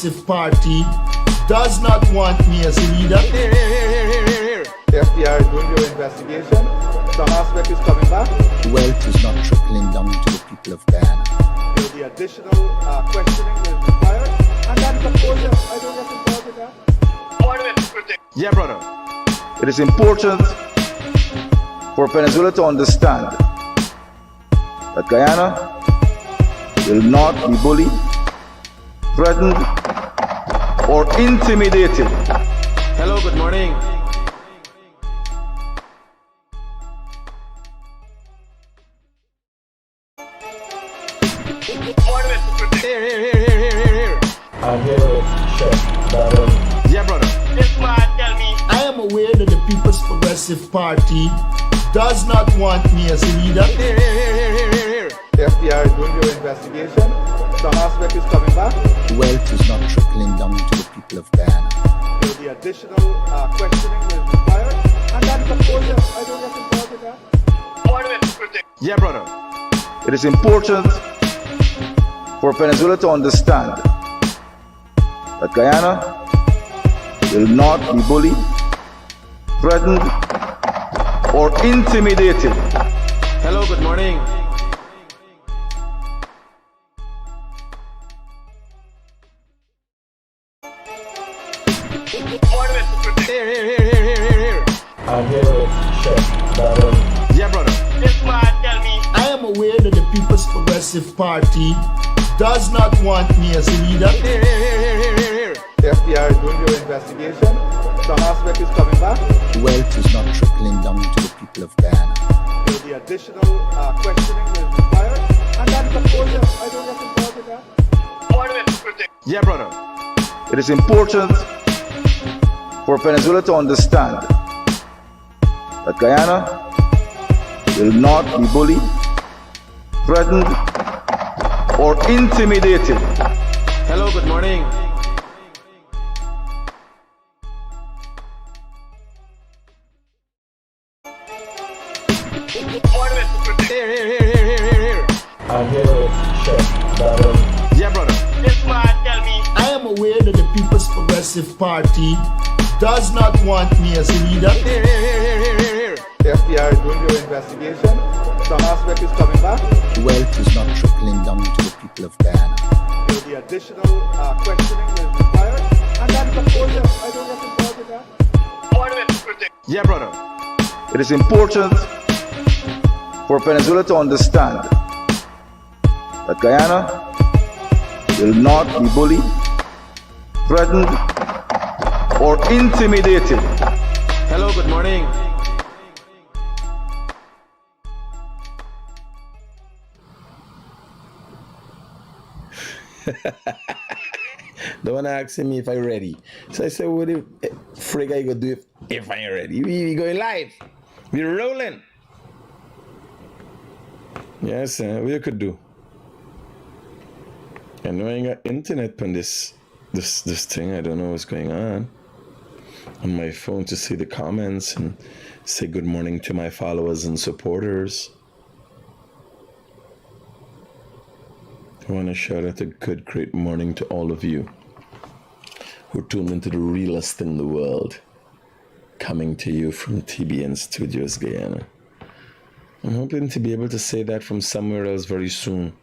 Progressive Party does not want me as a leader. The FBI is doing your investigation. Some aspect is coming back. Wealth is not trickling down to the people of Guyana. There will be additional questioning that is required. And that is, of course, I don't get involved with that. Yeah, brother. It is important for Venezuela to understand that Guyana will not be bullied, threatened, or intimidated. Hello, good morning. Here. I'm here with Chef Baron. Yeah, brother. I am aware that the People's Progressive Party does not want me as a leader. Here. The FBI is doing your investigation. Some aspect is coming back. Wealth is not trickling down to the people of Guyana. There will be additional questioning that is required. And that is, of course, I don't get involved with that. Yeah, brother. It is important for Venezuela to understand that Guyana will not be bullied, threatened, or intimidated. Hello, good morning. Here. I'm here with Chef Baron. Yeah, brother. I am aware that the People's Progressive Party does not want me as a leader. Here. The FBI is doing your investigation. Some aspect is coming back. Wealth is not trickling down to the people of Guyana. There will be additional questioning that is required. And that is, of course, I don't get involved with that. Yeah, brother. It is important for Venezuela to understand that Guyana will not be bullied, threatened, or intimidated. Hello, good morning. Here. I'm here with Chef Baron. Yeah, brother. I am aware that the People's Progressive Party does not want me as a leader. Here. The FBI is doing your investigation. Some aspect is coming back. Wealth is not trickling down to the people of Guyana. There will be additional questioning that is required. And that is, of course, I don't get involved with that. Yeah, brother. It is important for Venezuela to understand that Guyana will not be bullied, threatened, or intimidated. Hello, good morning. The one asking me if I'm ready. So I said, what the frig I gonna do if I ain't ready? We going live. We're rolling. Yes, what you could do? I know I ain't got internet on this thing. I don't know what's going on my phone to see the comments and say good morning to my followers and supporters. I want to shout out a good, great morning to all of you who tuned into the realest in the world, coming to you from TBN Studios, Guyana. I'm hoping to be able to say that from somewhere else very soon.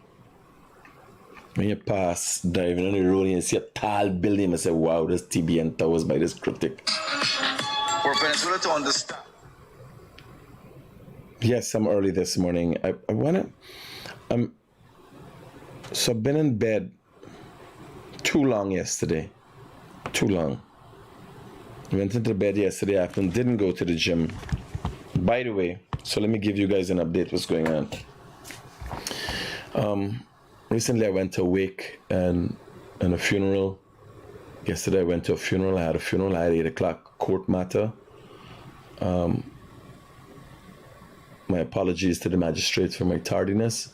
When you pass, driving on the road and you see a tall building, I say, wow, there's TBN Towers by this Critic. For Venezuela to understand. Yes, I'm early this morning. I want to... So I've been in bed too long yesterday. Too long. I went into bed yesterday afternoon, didn't go to the gym. By the way, so let me give you guys an update what's going on. Recently I went to a wake and a funeral. Yesterday I went to a funeral. I had a funeral at 8 o'clock, court matter. My apologies to the magistrates for my tardiness.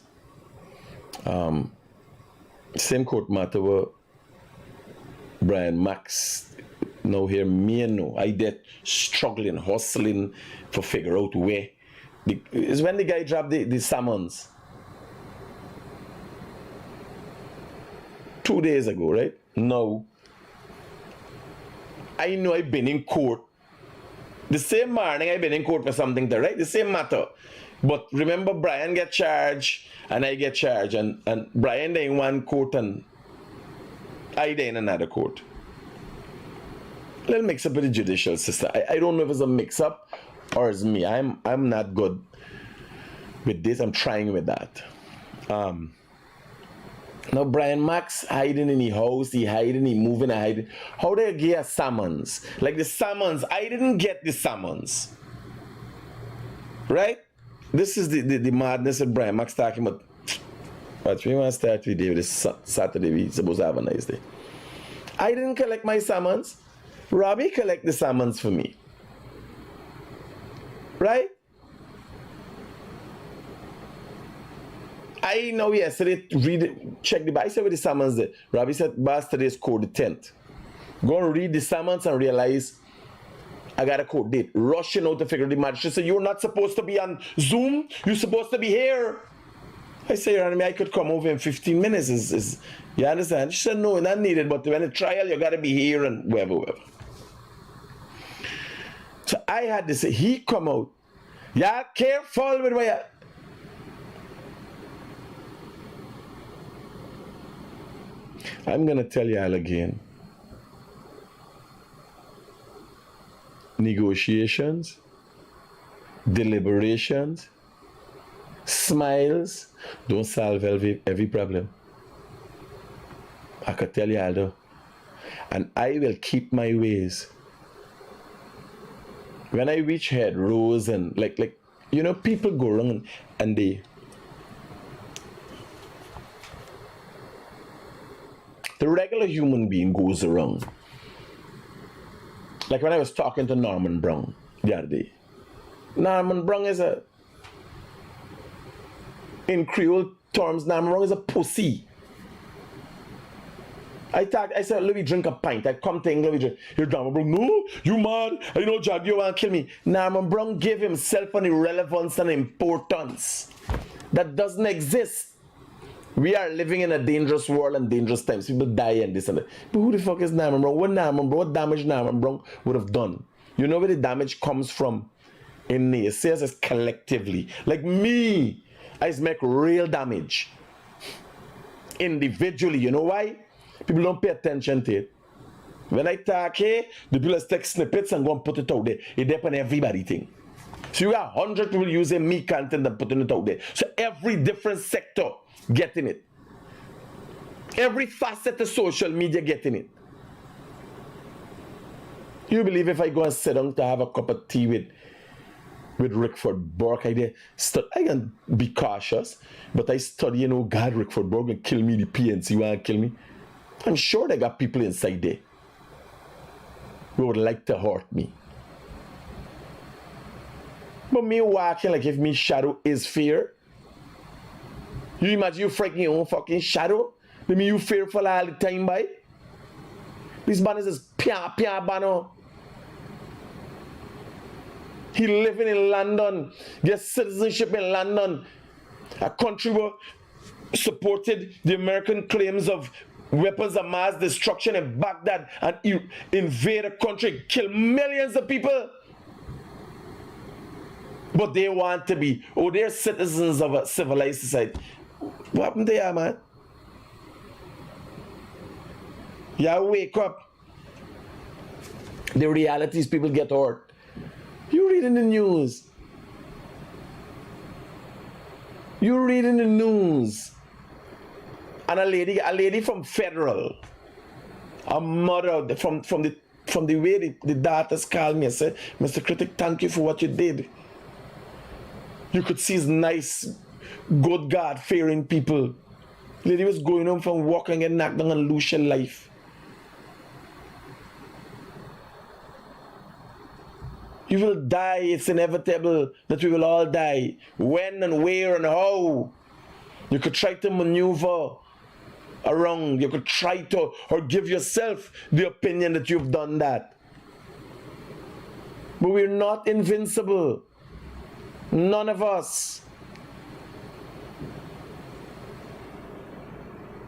Same court matter where Brian Max now here me and no. I did struggling, hustling for figure out where. It's when the guy dropped the summons. 2 days ago, right? No, I know I've been in court. The same morning I've been in court for something there, right? The same matter. But remember, Brian get charged and I get charged, and Brian they in one court and I they in another court. Little mix up with the judicial system. I don't know if it's a mix up or it's me. I'm not good with this. I'm trying with that. Now Brian Max hiding in the house, he moving, hiding. How do you get a summons? Like the summons, I didn't get the summons. Right? This is the madness of Brian Max talking about. But we want to start with this Saturday. We're supposed to have a nice day. I didn't collect my summons. Robbie collect the summons for me. Right? I know yesterday check the I said with the summons there. Robbie said boss today's code the 10th. Go and read the summons and realize I got a court date. Rushing out to figure the matter. She said, you're not supposed to be on Zoom. You're supposed to be here. I say, I could come over in 15 minutes. You understand? She said, no, not needed. But when the trial, you got to be here and wherever. So I had to say, he come out. Yeah, careful with what you... I'm going to tell you all again. Negotiations, deliberations, smiles don't solve every problem. I could tell you all though. And I will keep my ways. When I reach head, rose and like you know, people go around and the regular human being goes around. Like when I was talking to Norman Brown the other day. Norman Brown is in Creole terms, Norman Brown is a pussy. I said, let me drink a pint. I come to England, let me drink. You're Norman Brown, no, you mad? I know Jag, you want to kill me. Norman Brown gave himself an irrelevance and importance that doesn't exist. We are living in a dangerous world and dangerous times. People die and this and that. But who the fuck is Norman Brown? What damage Norman Brown would have done? You know where the damage comes from? In naysayers is collectively. Like me, I make real damage. Individually. You know why? People don't pay attention to it. When I talk here, the people take snippets and go and put it out there. It depends on everybody thing. So you got 100 people using me content and putting it out there. So every different sector getting it. Every facet of social media getting it. You believe if I go and sit down to have a cup of tea with Rickford Burke, I can be cautious, but I study, you know, God, Rickford Burke will kill me, the PNC want to kill me. I'm sure they got people inside there who would like to hurt me. But me walking like if me shadow is fear. You imagine you freaking your own fucking shadow? That mean you fearful all the time, by? This man is pia bano. He living in London, get citizenship in London, a country where supported the American claims of weapons of mass destruction in Baghdad and invade a country, kill millions of people. But they want to be, they're citizens of a civilized society. What happened there, man? Yeah, wake up. The reality is people get hurt. You read in the news. You read in the news. And a lady from Federal, a mother from the way the daughters called me and said, Mr. Critic, thank you for what you did. You could see his nice, good God-fearing people. Lady was going home from work and getting knocked down and lose her life. You will die. It's inevitable that we will all die. When and where and how. You could try to maneuver around. You could try to, or give yourself the opinion that you've done that. But we're not invincible. None of us.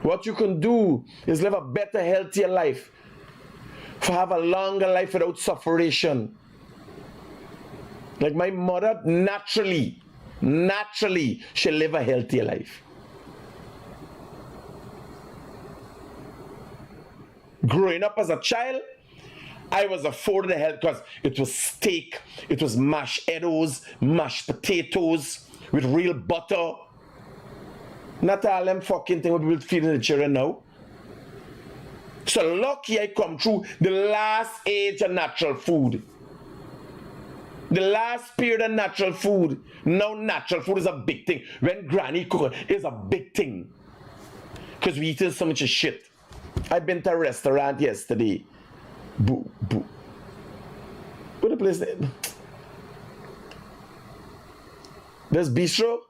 What you can do is live a better, healthier life. to have a longer life without sufferation. Like my mother, naturally, she live a healthier life. Growing up as a child, I was afforded the health because it was steak, it was mashed potatoes, mashed potatoes with real butter. Not all them fucking things we will feeding the children now. So lucky I come through the last age of natural food. The last period of natural food. Now natural food is a big thing. When granny cook it is a big thing. Because we eating so much of shit. I've been to a restaurant yesterday. Boo. What the place name? There's bistro.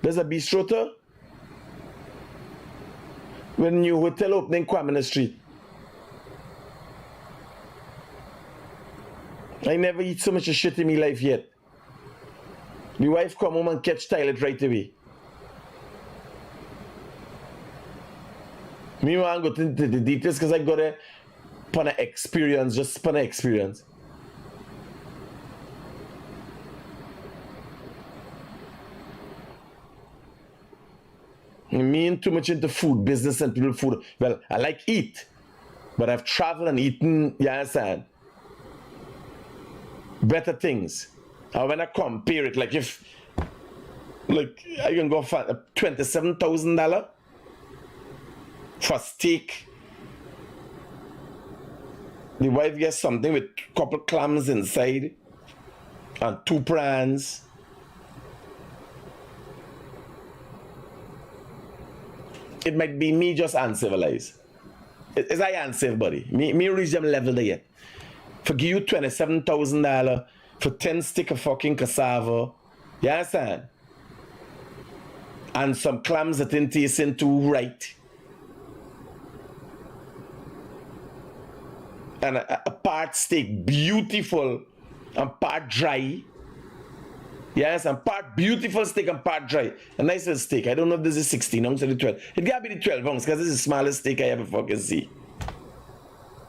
There's a bistro too. When new hotel opening Kwame Street. I never eat so much shit in my life yet. My wife come home and catch toilet right away. Me want to go into the details because I got a upon an experience, just upon an experience. Me ain't too much into food business and people food. Well, I like eat, but I've traveled and eaten, you understand? Better things. And when I compare it, like if, like I can go for $27,000 for steak. The wife gets something with a couple clams inside and 2 prawns. It might be me just uncivilized. Is I uncivil, buddy? Me reach them level there yet. For give you $27,000 for 10 stick of fucking cassava. You understand? And some clams that didn't taste into right. And a part steak, beautiful, and part dry. Yes, and part beautiful steak and part dry. A nice little steak. I don't know if this is 16 ounce or the 12. It gotta be the 12 ounce because this is the smallest steak I ever fucking see.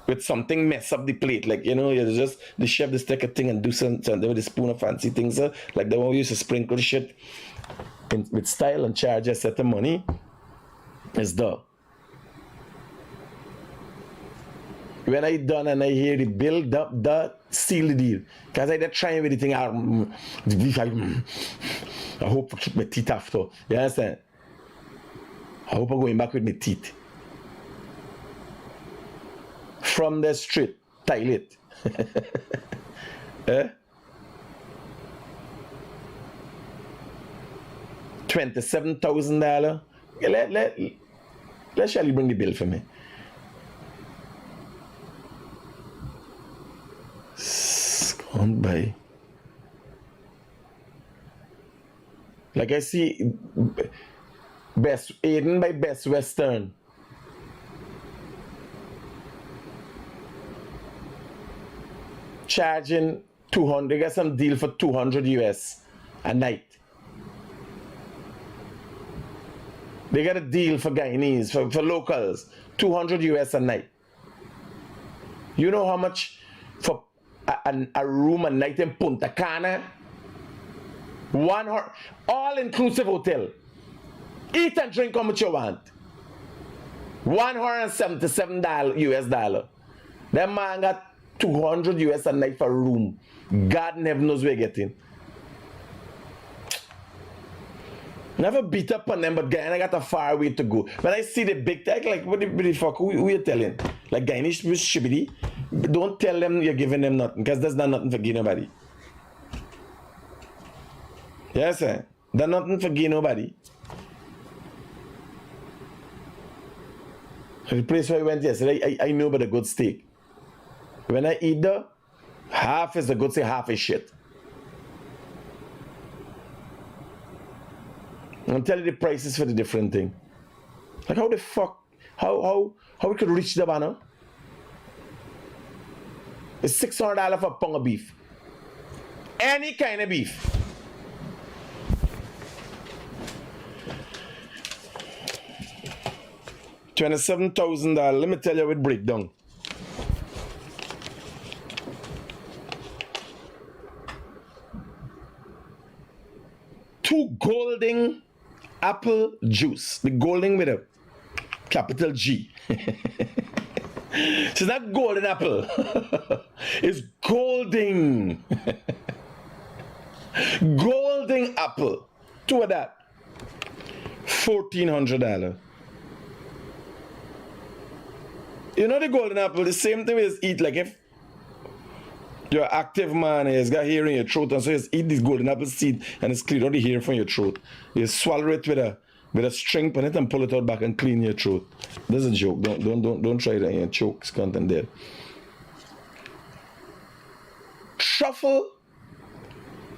With something mess up the plate, like, you know, you just the chef just take a thing and do something with a spoon of fancy things, like the one we used to sprinkle shit with style and charge a set of money. It's done. When I done and I hear the bill, that seal the deal. Because I trying with the thing, I hope I keep my teeth after. You understand? I hope I'm going back with my teeth. From the street, toilet. Eh? $27,000. Let Shelly bring the bill for me. On by. Like I see Best Aiden by Best Western. Charging 200, got some deal for 200 US a night. They got a deal for Guyanese, for locals, 200 US a night. You know how much for a room a night in Punta Cana? 1 hour, all-inclusive hotel. Eat and drink how much you want. $177 US dollar. That man got 200 US a night for a room. God never knows where you're getting. Never beat up on them, but Guyana got a far way to go. When I see the big tech, like, what the fuck, who you telling? Like, Guyana is shibidi. Don't tell them you're giving them nothing, because there's not nothing for give nobody. Yes, sir. There's nothing for give nobody. The place where I went yesterday, I know about a good steak. When I eat the, half is the good steak, half is shit. I'll tell you the prices for the different thing. Like how the fuck, how we could reach the banner? It's $600 for a pound of beef. Any kind of beef. $27,000. Let me tell you how it break down. 2 golden apple juice. The golden with a capital G. It's not golden apple. It's golden. Golden apple. 2 of that. $1,400. You know the golden apple, the same thing is eat, like if you're an active man and you've got hair in your throat, and so you eat this golden apple seed and it's clean all the hair from your throat. You swallow it with a string on it and pull it out back and clean your throat. This is a joke. Don't try that. Your choke's content there. Truffle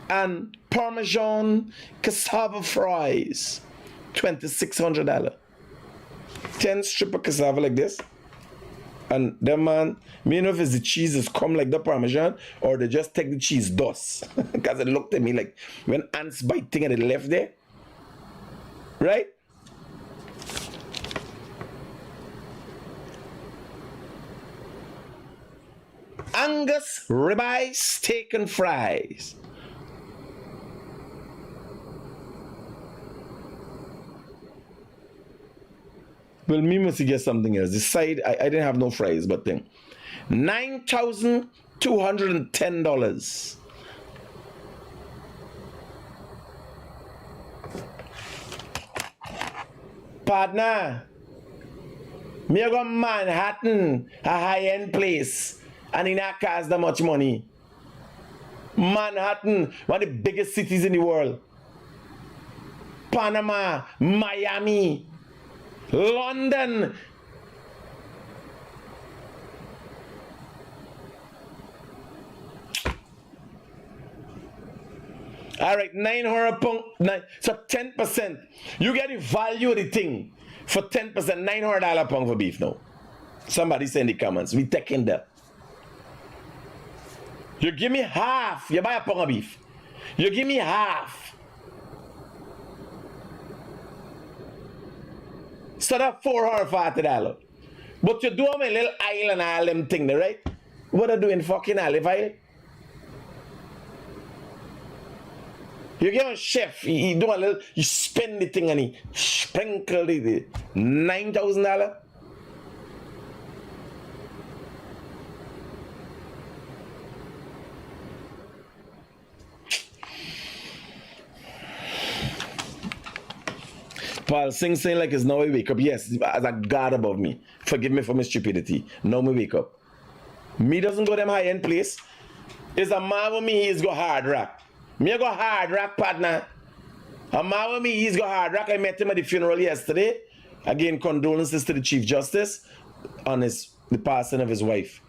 and Parmesan cassava fries. $2,600. 10 strip of cassava like this. And them man, me know if it's the cheese is come like the Parmesan or they just take the cheese dust. Because it looked at me like when ants bite thing and it left there. Right? Angus ribeye steak and fries. Well, me must get something else. The side, I didn't have no fries, but then $9,210. Partner, me go Manhattan, a high-end place, and it not cost that much money. Manhattan, one of the biggest cities in the world. Panama, Miami, London. All right, £900, so 10%. You get the value of the thing for 10%, $900 a pound for beef now. Somebody say in the comments, we taking that. You give me half, you buy a pound of beef. You give me half. So that's $440. But you do my little aisle and all them thing, right? What are you doing fucking olive oil? You give a chef, he do a little, you spend the thing and he sprinkle the $9,000. Paul, sing like it's now we wake up. Yes, as a God above me. Forgive me for my stupidity. Now me wake up. Me doesn't go them high-end place. It's a man with me, he's go hard rock. Me go hard rock, partner. A man with me, he's go hard rock. I met him at the funeral yesterday. Again, condolences to the Chief Justice on the passing of his wife.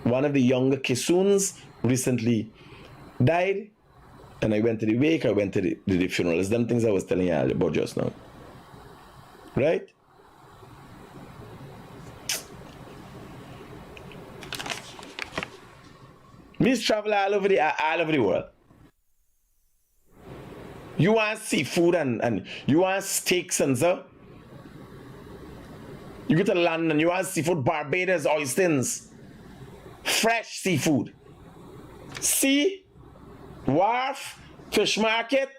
One of the younger Kisuns recently died. And I went to the wake, I went to the funeral. It's them things I was telling you about just now. Right? Me travel all over the world. You want seafood and you want steaks and so. You go to London, you want seafood, Barbados, oysters. Fresh seafood. Sea, wharf, fish market.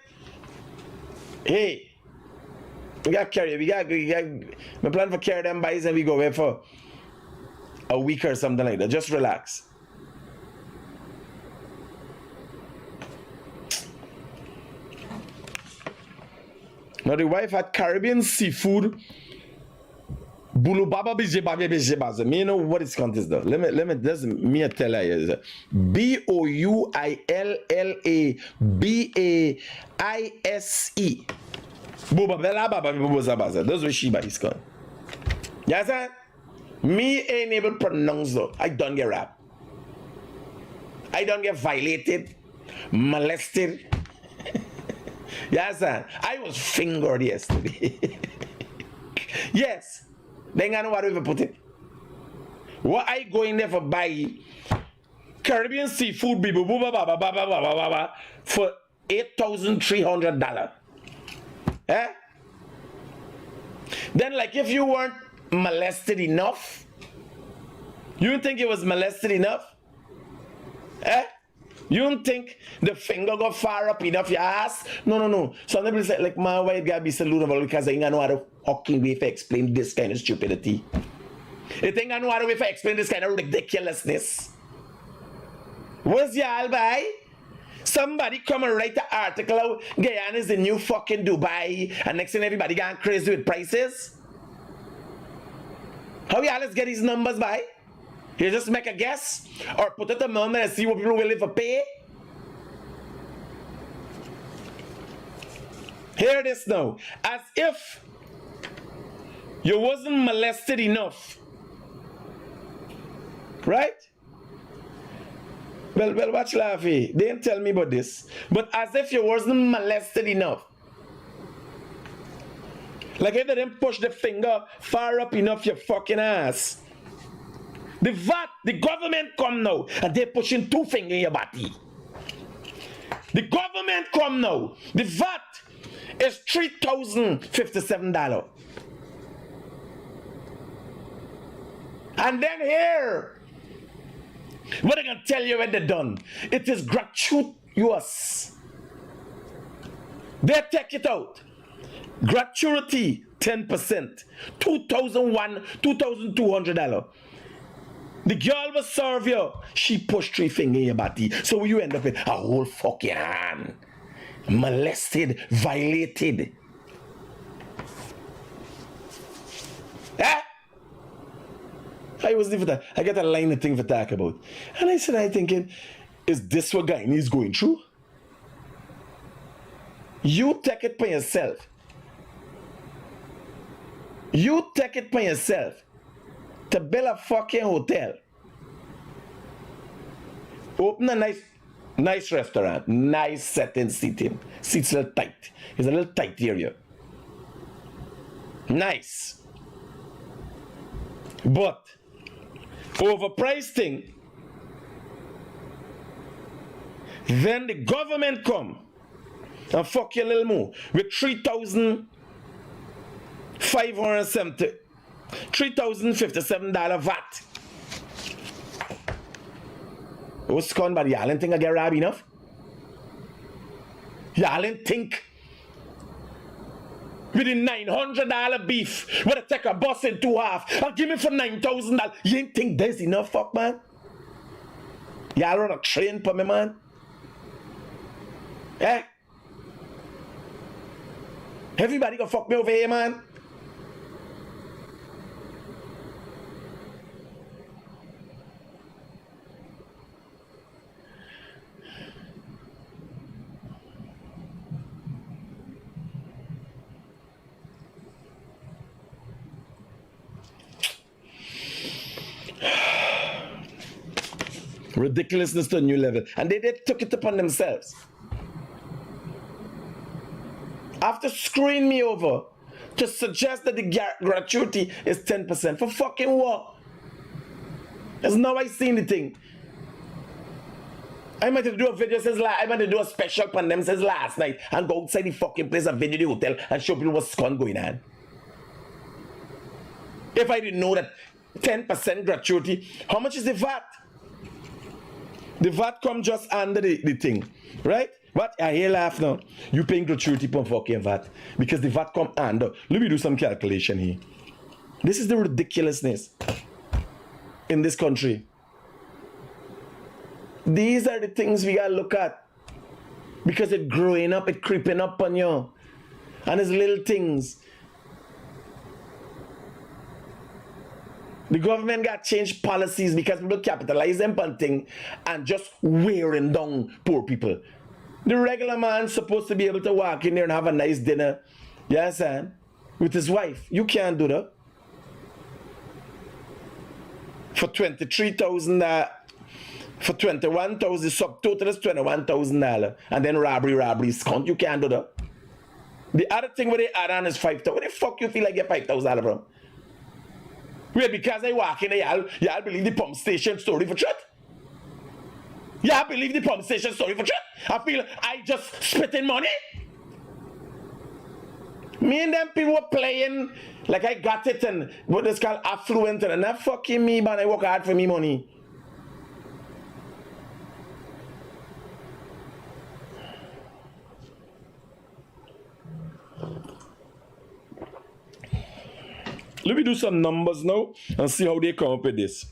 Hey. We got my plan for carry them boys and we go away for a week or something like that. Just relax. Now the wife had Caribbean seafood. Bulu baba bije baza. Me know what it's contest though. Let me this me tell you. BOUILLABAISE. Buba bela baba buza baza. That's what she is called. Yes, sir? Me ain't able to pronounce though. I don't get rap. I don't get violated, molested. Yes, sir. I was fingered yesterday. Yes. Then I know what we put it. What I go in there for buy Caribbean seafood for $8,300. Eh? Then like if you weren't molested enough, you think it was molested enough? Eh? You don't think the finger go far up enough your ass? No. Some people say, like, man, why it gotta be salutable because I ain't know how to fucking way to explain this kind of stupidity. You think I know how to way to explain this kind of ridiculousness? What's y'all by? Somebody come and write the article out, Guyana is the new fucking Dubai, and next thing everybody gone crazy with prices? How y'all let's get these numbers by? You just make a guess? Or put it a number and see what people will live for pay? Hear this now. As if you wasn't molested enough. Right? Well, watch Laffy. They didn't tell me about this. But as if you wasn't molested enough. Like if they didn't push the finger far up enough your fucking ass. The VAT, the government come now, and they're pushing 2 fingers in your body. The government come now. The VAT is $3,057. And then here, what I can tell you when they're done, it is gratuitous. They take it out. Gratuity 10%, $2,200. The girl will serve you. She pushed 3 fingers in your body. So you end up with a whole fucking hand. Molested, violated. Eh? I was living that. I got a line of thing to talk about. And I said, I thinking, is this what Guyana is going through? You take it by yourself. You take it by yourself. To build a fucking hotel. Open a nice restaurant. Nice setting seating. Seats a little tight. It's a little tight area. Nice. But overpriced thing. Then the government come and fuck you a little more with $3,57 VAT. What's going on? Y'all didn't think I get robbed enough? Y'all didn't think with the $900 beef, would I take a bus in 2 half and give me for $9,000? You ain't think there's enough, fuck, man? Y'all run a train for me, man? Eh? Everybody gonna fuck me over here, man? Ridiculousness to a new level. And they took it upon themselves. After screwing me over to suggest that the gratuity is 10%. For fucking what? That's now I seen the thing. I might have to do a video since I might have to do a special upon them since last night and go outside the fucking place and video the hotel and show people what's going on. If I didn't know that 10% gratuity, how much is the VAT? The VAT come just under the thing, right? What? I hear laugh now. You paying gratuity for fucking VAT because the VAT come under. Let me do some calculation here. This is the ridiculousness in this country. These are the things we gotta look at because it's growing up, it's creeping up on you, and it's little things. The government got changed policies because people capitalize them on things and just wearing down poor people. The regular man's supposed to be able to walk in there and have a nice dinner, you understand, with his wife. You can't do that. For $23,000, for $21,000, subtotal is $21,000, and then robbery, scunt. You can't do that. The other thing where they add on is $5,000. Where the fuck you feel like you get $5,000 from? Wait, because I walk in there, y'all believe the pump station story for truth? Y'all believe the pump station story for truth? I feel I just spitting money? Me and them people were playing like I got it and what is called affluent and not fucking me, man. I work hard for me money. Let me do some numbers now and see how they come up with this.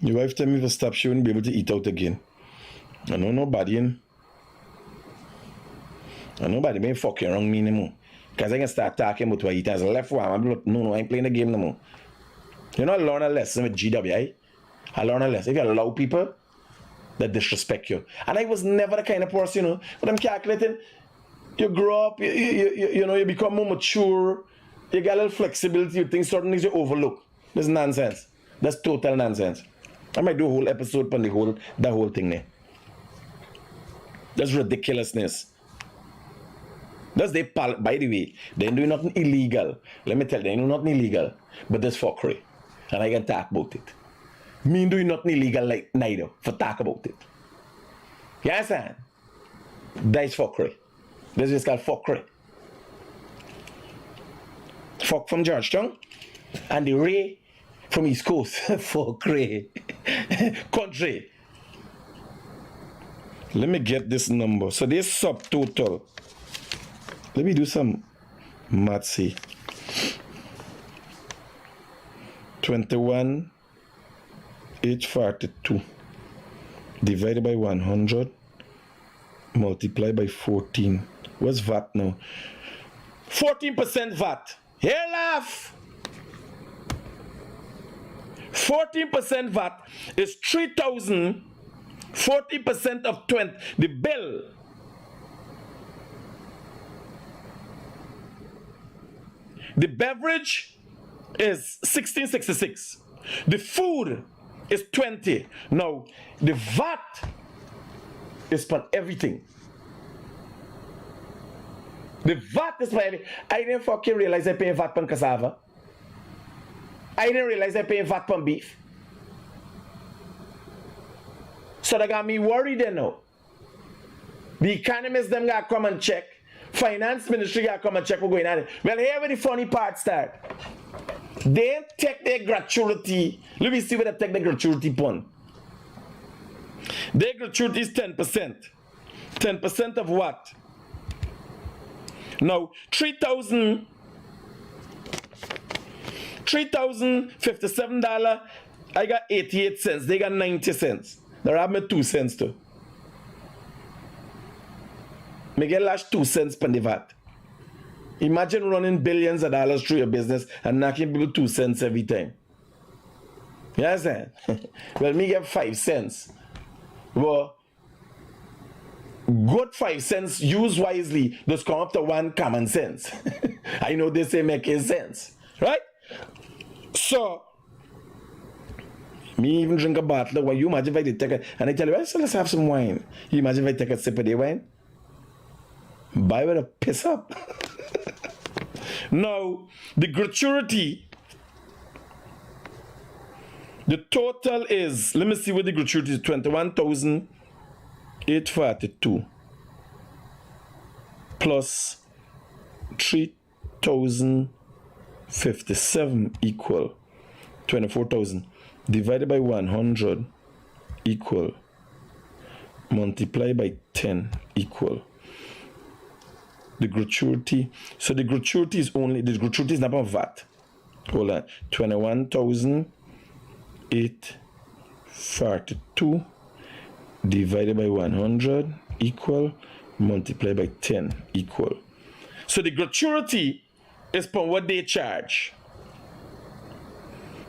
Your wife tell me to stop, she wouldn't be able to eat out again. I know nobody been fucking around me anymore. Because I can start talking about what I eat as a left one. I'm like, no, I ain't playing the game no more. You know, I learn a lesson with GWI. I learn a lesson. If you allow people that disrespect you. And I was never the kind of person, but I'm calculating. You grow up, you become more mature, you get a little flexibility, you think certain things you overlook. That's nonsense. That's total nonsense. I might do a whole episode on that whole thing there. That's ridiculousness. By the way, they ain't doing nothing illegal. Let me tell you, they ain't doing nothing illegal. But that's fuckery. And I can talk about it. Me doing nothing illegal like neither for talk about it. You understand? That's fuckery. This is called fuckery. Fuck from Georgetown. And the Ray from East Coast. Fuckery. Country. Let me get this number. So this subtotal. Let me do some maths here. 21,842 divided by 100 multiplied by 14. What's VAT now? 14% VAT. Here, laugh. 14% VAT is 3,000. 40% of 20. The bill. The beverage is 1666. The food is 20. Now, the VAT is for everything. The VAT is for everything. I didn't fucking realize I pay VAT on cassava. I didn't realize I pay VAT on beef. So that got me worried then now. The economists them got come and check. Finance ministry got come and check what's going on. Well, here where the funny part start. They take their gratuity. Let me see where they take the gratuity pun. Their gratuity is 10%. 10% of what? Now, $3,057. I got 88 cents. They got 90 cents. They have me 2 cents too. Me get last 2 cents per the VAT. Imagine running billions of dollars through your business and knocking people 2 cents every time. You understand? Well, me get 5 cents. Well, good 5 cents used wisely just come up to 1 common sense. I know they say making sense. Right? So, me even drink a bottle of wine. You imagine if I did take it, and I tell you, so let's have some wine. You imagine if I take a sip of the wine? Buy with a piss up. Now, the gratuity, the total is, let me see what the gratuity is, 21,842 plus 3,057 equal 24,000 divided by 100 equal multiply by 10 equal the gratuity. So the gratuity is not about VAT. Hold on. 21,842 divided by 100 equal multiply by 10 equal. So the gratuity is for what they charge.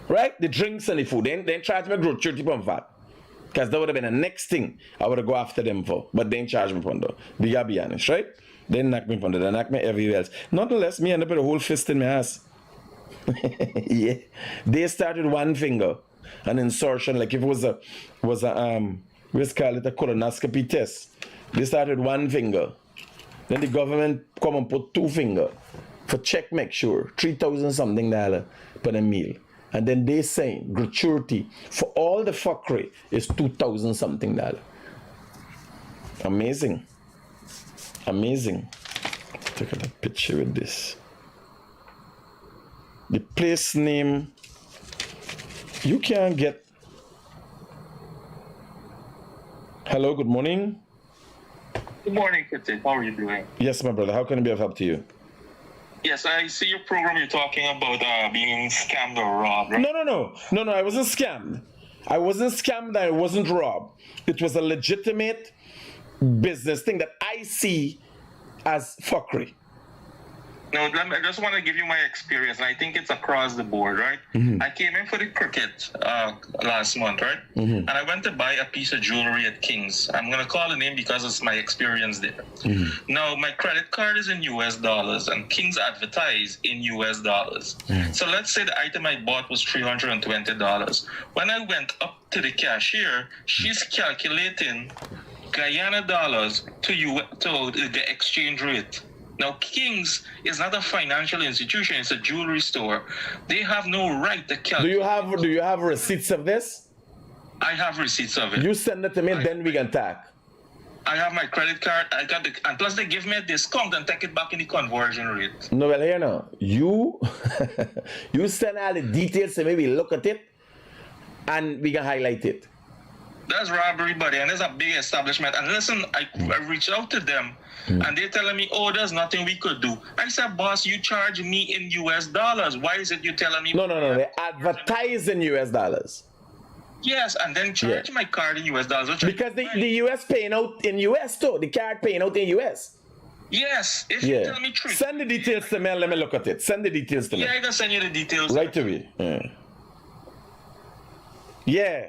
Right? The drinks and the food. They charge me gratuity from VAT. Because that would have been the next thing I would have go after them for. But they didn't charge me from that. We gotta be honest, right? They knock me from that. They knock me everywhere else. Nonetheless, me end up with a whole fist in my ass. Yeah. They started one finger. An insertion, like if it was a let's call it a colonoscopy test. They started one finger. Then the government come and put 2 fingers for check, make sure. $3,000 something per a meal. And then they say gratuity for all the fuckery is $2,000 something. Amazing. Amazing. Take a picture with this. The place name You can't get. Hello, good morning. Good morning, Critic. How are you doing? Yes, my brother. How can I be of help to you? Yes, I see your program. You're talking about being scammed or robbed, right? No. I wasn't scammed. I wasn't robbed. It was a legitimate business thing that I see as fuckery. No, I just want to give you my experience, and I think it's across the board, right? I came in for the cricket last month, right? And I went to buy a piece of jewelry at King's. I'm going to call the name because it's my experience there. Now, my credit card is in US dollars, and King's advertise in US dollars. So let's say the item I bought was $320. When I went up to the cashier, she's calculating Guyana dollars to the exchange rate. Now, King's is not a financial institution; it's a jewelry store. They have no right to calculate. Do you have receipts of this? I have receipts of it. You send it to me, then we can talk. I have my credit card. And plus they give me a discount and take it back in the conversion rate. No, well, here now. You send all the details to me. We look at it, and we can highlight it. That's robbery, buddy, and it's a big establishment. And listen, I reached out to them, and they're telling me, "Oh, there's nothing we could do." I said, "Boss, you charge me in US dollars. Why is it you telling me?" No. They advertise in US dollars. Yes, and then charge my card in US dollars. Because the US paying out in US too. The card paying out in US. Yes, if you tell me truth. Send the details to me and let me look at it. Send the details to me. Yeah, I can send you the details. Right away. Yeah.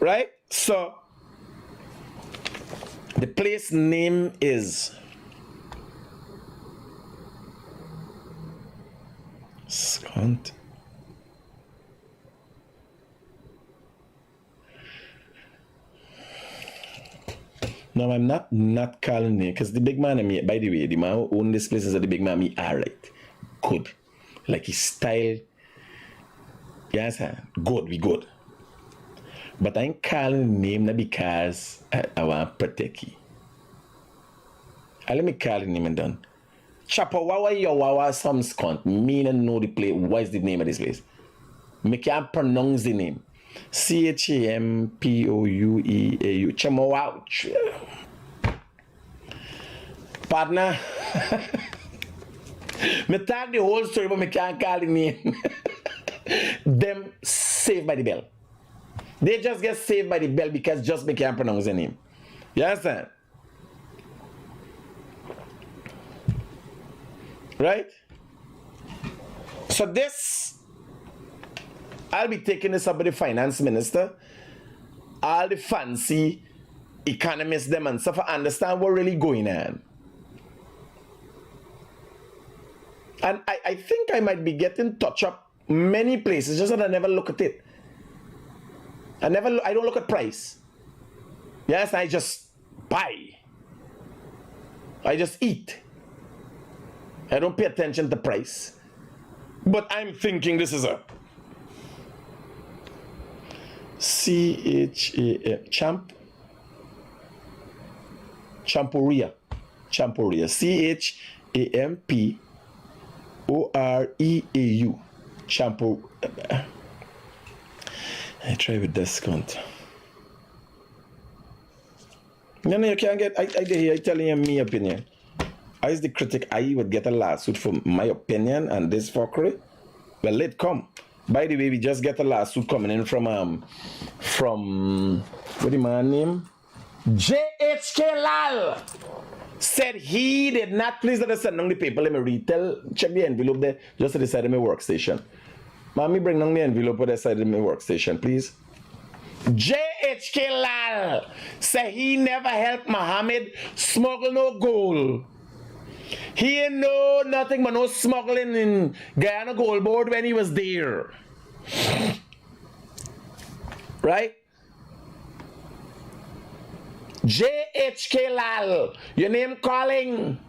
Right? So, the place name is Scont. No, I'm not calling it because the big man and me, by the way, the man who own this place is the big man me alright. Good. Like his style. Yes, good, we good. But I ain't calling the name not because I want to protect you. Let me call the name and done. Chapawawa Yawawa some scunt. Me and know the place. What is the name of this place? Me can't pronounce the name. Champoueau. Chamawa. Partner. Me talk the whole story but me can't call the name. Them saved by the bell. They just get saved by the bell because just me can't pronounce the name. You understand? Right? So this, I'll be taking this up with the finance minister. All the fancy economists them and stuff understand what really going on. And I think I might be getting touch up many places, just that I never look at it. I don't look at price. Yes, I just buy. I just eat. I don't pay attention to price. But I'm thinking this is a C-H-A-M Champoueau. C-H-A-M-P-O-R-E-A-U. Champoueau. I try with discount. No, you can't get. I telling you my opinion. As the critic, I would get a lawsuit for my opinion and this fuckery. Well, let it come. By the way, we just get a lawsuit coming in from what the man name? JHK Lal said he did not. Please let us send down the paper. Let me read. Check the envelope there, just to the side of my workstation. Mommy, bring down the envelope to the side of my workstation, please. JHK Lal said he never helped Muhammad smuggle no gold. He ain't know nothing but no smuggling in Guyana Gold Board when he was there. Right? JHK Lal, your name calling.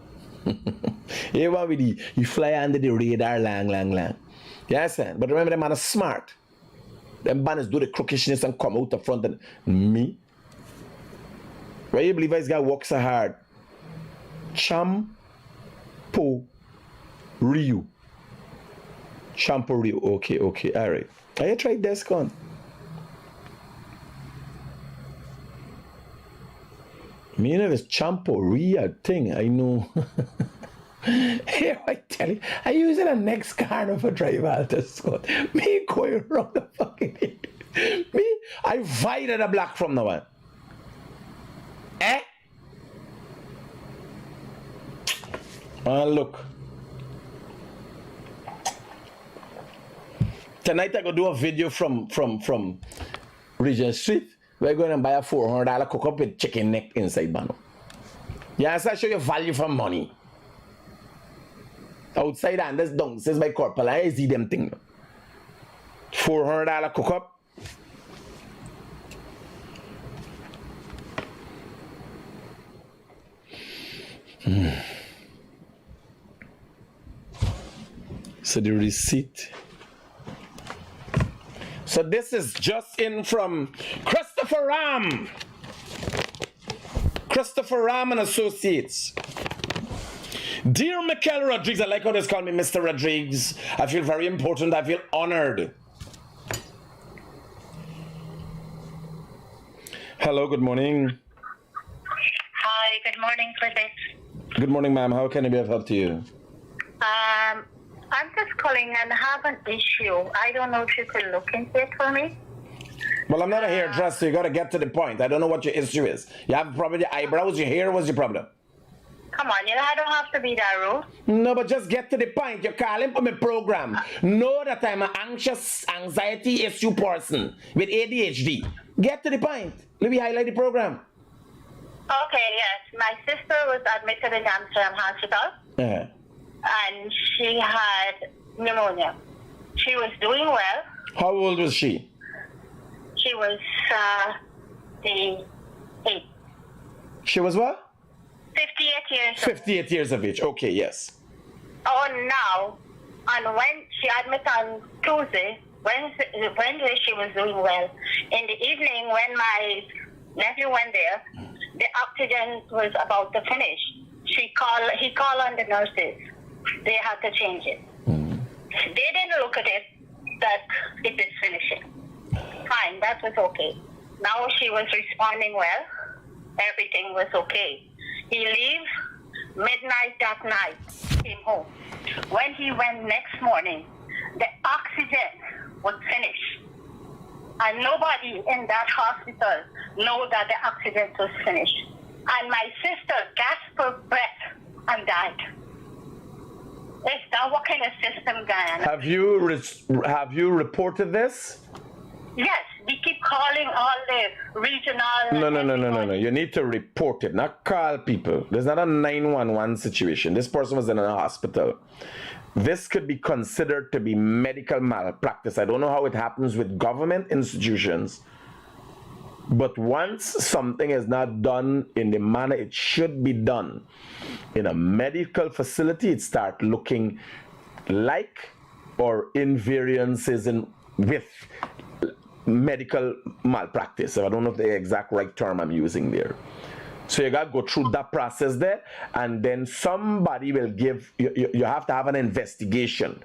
Hey, what with you fly under the radar lang. Yes, man. But remember, them man is smart. Them banners do the crookishness and come out the front and me. Why you believe this guy works so hard? Champoueau. Shampoo, okay, all right. I tried Descon. Me know this Champoria thing, I know. Here I tell you, I use it a next car for drive out to Scott. Me going around the fucking me, I invited a black from now on. Eh? Look. Tonight I go do a video from Regent Street. We're going to buy a $400 cook up with chicken neck inside bano. Yes, I show you value for money. Outside and this downstairs by corporal, I see them thing. $400 cook up. So the receipt. So this is just in from Christopher Ram. Christopher Ram and Associates. Dear Michael Rodriguez, I like how they call me Mr. Rodriguez. I feel very important. I feel honored. Hello, good morning. Hi, good morning, Critic. Good morning, ma'am. How can I be of help to you? I'm just calling and have an issue. I don't know if you could look into it for me. Well, I'm not a hairdresser, so you gotta get to the point. I don't know what your issue is. You have a problem with your eyebrows, your hair, what's your problem? Come on, I don't have to be that rude. No, but just get to the point. You're calling for my program. Know that I'm an anxiety issue person with ADHD. Get to the point. Let me highlight the program. Okay, yes. My sister was admitted in Amsterdam Hospital. And she had pneumonia. She was doing well. How old was she? She was 58. She was what? 58 years 58 years of age. Okay, yes. Oh, now, and when she admitted on Tuesday, Wednesday she was doing well. In the evening, when my nephew went there, the oxygen was about to finish. He called on the nurses. They had to change it. They didn't look at it that it is finishing. Fine, that was okay. Now she was responding well. Everything was okay. He leaves midnight that night, came home. When he went next morning, the oxygen was finished. And nobody in that hospital knew that the oxygen was finished. And my sister gasped for breath and died. Is that what kind of system, Guyana? Have you reported this? Yes, we keep calling all the regional... No. You need to report it, not call people. There's not a 911 situation. This person was in a hospital. This could be considered to be medical malpractice. I don't know how it happens with government institutions. But once something is not done in the manner it should be done in a medical facility, it starts looking like or invariances with medical malpractice. I don't know if the exact right term I'm using there. So you got to go through that process there, and then somebody will give you have to have an investigation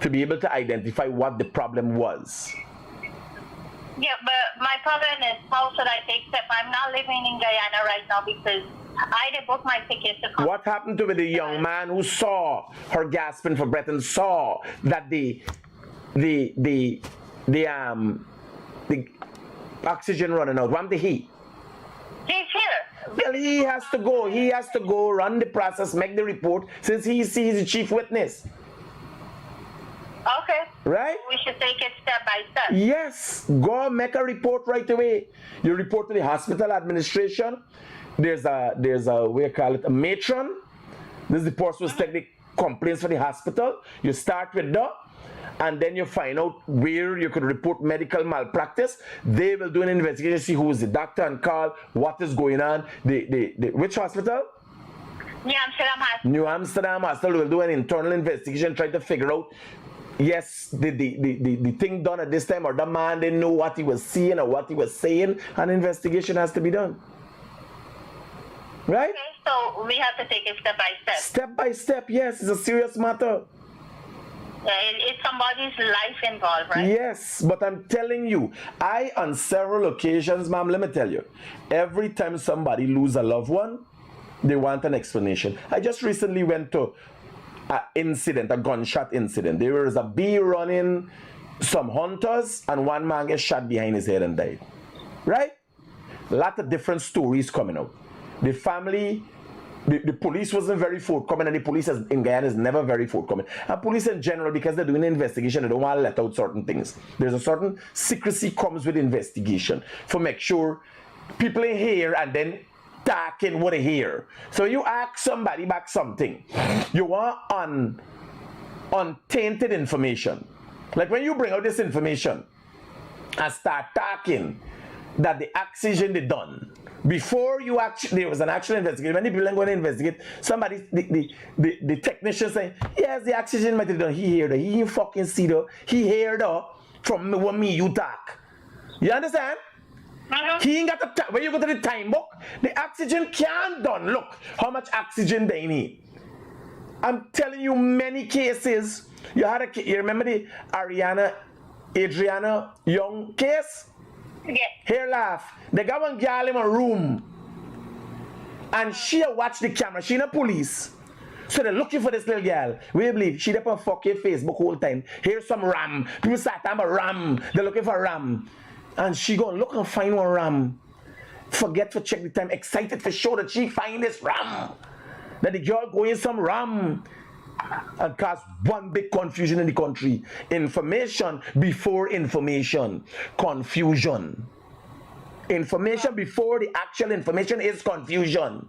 to be able to identify what the problem was. Yeah, but my problem is, how should I take steps? I'm not living in Guyana right now because I did book my tickets to come. What happened to the young man who saw her gasping for breath and saw that the oxygen running out? What did he? He's here. Well, he has to go. He has to go run the process, make the report, since he's the chief witness. Okay. Right? We should take it step by step. Yes. Go make a report right away. You report to the hospital administration. There's a what you call it, a matron. This is the person who's taking the complaints for the hospital. You start with that, and then you find out where you could report medical malpractice. They will do an investigation, see who is the doctor, and call what is going on. Which hospital? New Amsterdam Hospital. New Amsterdam Hospital will do an internal investigation, try to figure out, yes, the thing done at this time, or the man didn't know what he was seeing or what he was saying. An investigation has to be done. Right? Okay, so we have to take it step by step. Step by step, yes, it's a serious matter. It's somebody's life involved, right? Yes, but I'm telling you, on several occasions, ma'am, let me tell you, every time somebody lose a loved one, they want an explanation. I just recently went to an incident, a gunshot incident. There was a bee running, some hunters, and one man gets shot behind his head and died. Right? A lot of different stories coming out. The family, the police wasn't very forthcoming, and the police in Guyana is never very forthcoming. And police in general, because they're doing an investigation, they don't want to let out certain things. There's a certain secrecy comes with investigation for make sure people in here and then talking what they hear. So you ask somebody back something, you want untainted information. Like when you bring out this information and start talking that the oxygen they done before you actually, there was an actual investigation. When the people are going to investigate, somebody, the technician saying, yes, the oxygen might have done. He heard it. He fucking see it. He heard it from what me you talk. You understand? He ain't got the time. When you go to the time book, the oxygen can't done. Look how much oxygen they need. I'm telling you, many cases. You remember the Adriana Young case? Yeah. Here laugh. They got one girl in a room, and she watch the camera. She in a police. So they're looking for this little girl. We believe she up on fucking Facebook whole time. Here's some ram. People start talking about ram. They're looking for ram. And she go look and find one ram. Forget to check the time. Excited for sure that she find this ram. That the girl going some ram. And cause one big confusion in the country. Information before information. Confusion. Information before the actual information is confusion.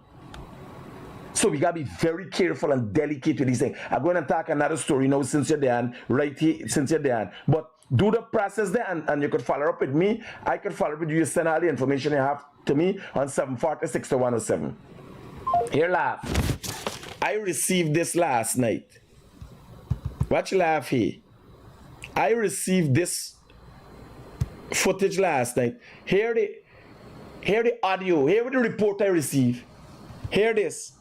So we gotta be very careful and delicate with these things. I'm going to talk another story now since you're there, right here, since you're there. But do the process there, and you could follow up with me. I could follow up with you. You send all the information you have to me on 740-6107. Here, laugh. I received this last night. Watch laugh here. I received this footage last night. Hear the audio. Hear the report I received. Hear this.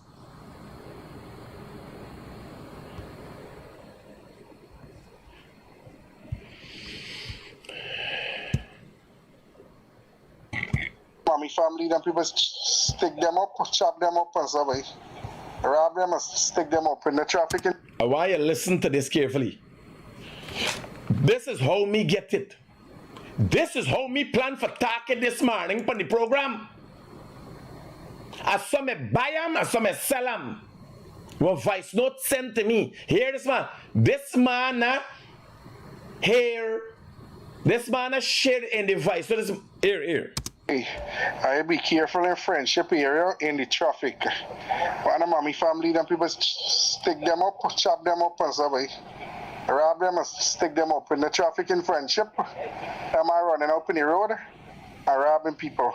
Mommy family, them people stick them up, chop them up and stuff, rob them and stick them up in the traffic. I want you to listen to this carefully. This is how me get it. This is how me plan for talking this morning for the program. As some buy them, as some sell them. One voice note sent to me. Hear this man. This man here. This man share in the voice. So this here. I be careful in friendship area in the traffic. One of my family, them people stick them up, chop them up and stuff, rob them and stick them up in the traffic in friendship. Them are running up in the road and robbing people.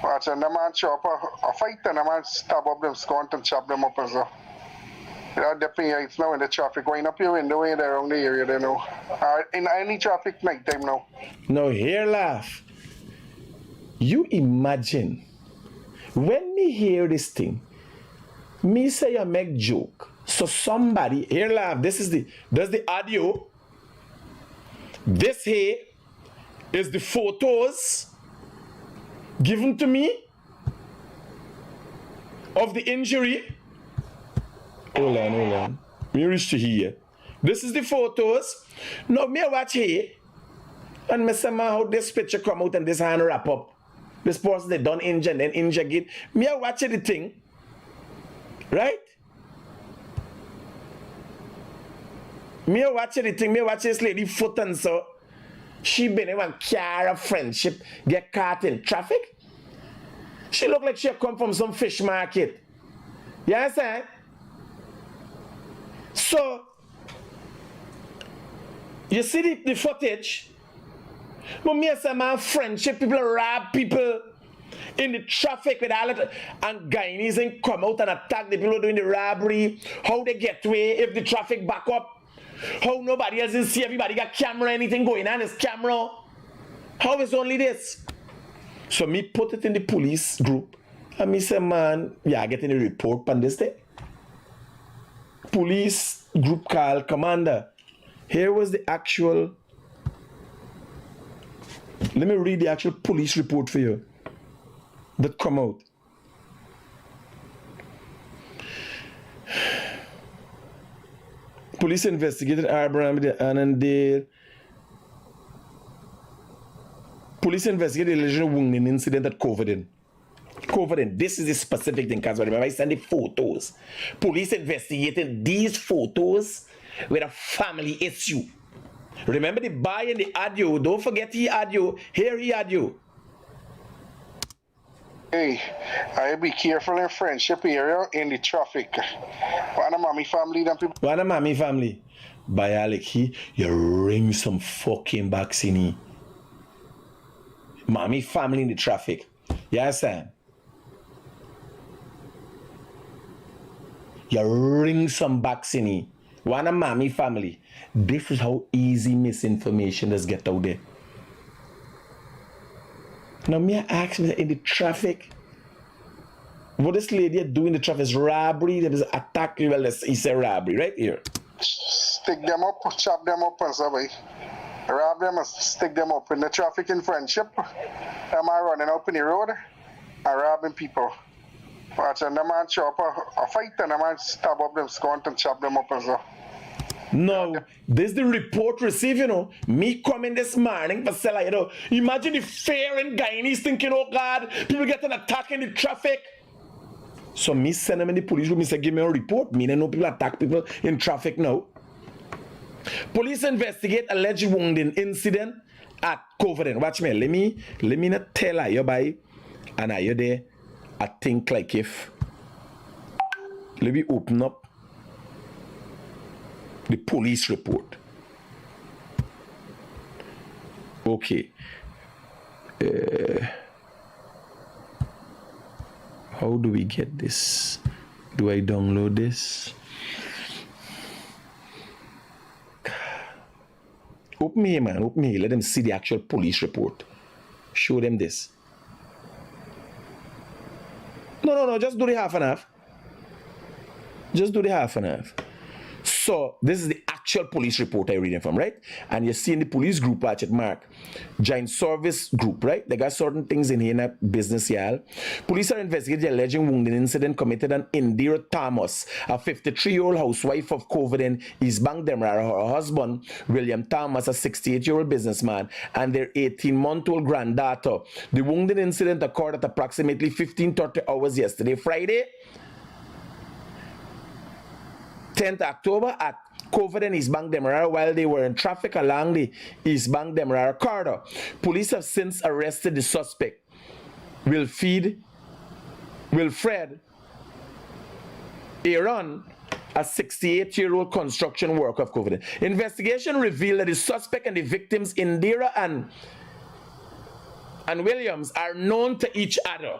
Watching them man chop a fight and them man stab up them scunt and chop them up and stuff. That depends it's now in the traffic going up your window in around the area they know. In any traffic night time now. No, here laugh. You imagine when me hear this thing, me say I make joke. So somebody here laugh. That's the audio. This here is the photos given to me of the injury. Hold on. Me reach to here. This is the photos. Now me watch here, and me say man how this picture come out and this hand wrap up. This person they done injure and then injure again. Me I watch the thing. Right? Me I watch the thing. Me I watch this lady foot and so. She been in one car of friendship. Get caught in traffic. She look like she come from some fish market. You understand? So, you see the footage? But me say man friendship, people rob people in the traffic with all that, and Guyanese and come out and attack the people doing the robbery. How they get away if the traffic back up? How nobody else is see everybody got camera, anything going on is camera. How is only this? So me put it in the police group and me say man, yeah, getting a report on this day. Police group call commander. Here was the actual. Let me read the actual police report for you that come out. Police investigated Abraham Annandale. Police investigated the alleged wounding incident at Coverdale. This is the specific thing, because remember I sent the photos. Police investigated these photos with a family issue. Remember the boy in the audio. Don't forget the audio. Here he audio. Hey, I be careful in friendship area in the traffic. One of mommy family, them people. One of mommy family. By Aleki, you ring some fucking vaccine. Mommy family in the traffic. Yes, Sam. You ring some vaccine. One of mommy family. This is how easy misinformation does get out there. Now, me ask me in the traffic, what this lady doing in the traffic is robbery. There is an attack. Well, it's a robbery right here. Stick them up, chop them up, and stuff. Rob them and stick them up in the traffic in friendship. Am I running up in the road and robbing people? Watching them man chop a fight and the man stab up them scunt and chop them up and stuff. No, this is the report received, you know. Me coming this morning for sell, you know. Imagine the fear in Guyanese thinking, oh God, people getting attacked in the traffic. So me send them in the police room, me say, give me a report. Me don't know people attack people in traffic now. Police investigate alleged wounding incident at Coverdale. Watch me, let me not tell you by, and are you there? I think like if, let me open up the police report. Okay. How do we get this? Do I download this? Open here, man. Open here. Let them see the actual police report. Show them this. No. Just do the half and half. Just do the half and half. So this is the actual police report I'm reading from, right? And you see in the police group, watch it, Mark. Giant service group, right? They got certain things in here in that business, y'all. Police are investigating the alleged wounding incident committed on Indira Thomas, a 53-year-old housewife of Coverdale, East Bank, Demerara. Her husband, William Thomas, a 68-year-old businessman, and their 18-month-old granddaughter. The wounding incident occurred at approximately 15:30 hours yesterday, Friday, 10th October at Coverdale and East Bank Demerara while they were in traffic along the East Bank Demerara corridor. Police have since arrested the suspect, Wilfred Aaron, a 68-year-old construction worker of Coverdale. Investigation revealed that the suspect and the victims, Indira and Williams, are known to each other.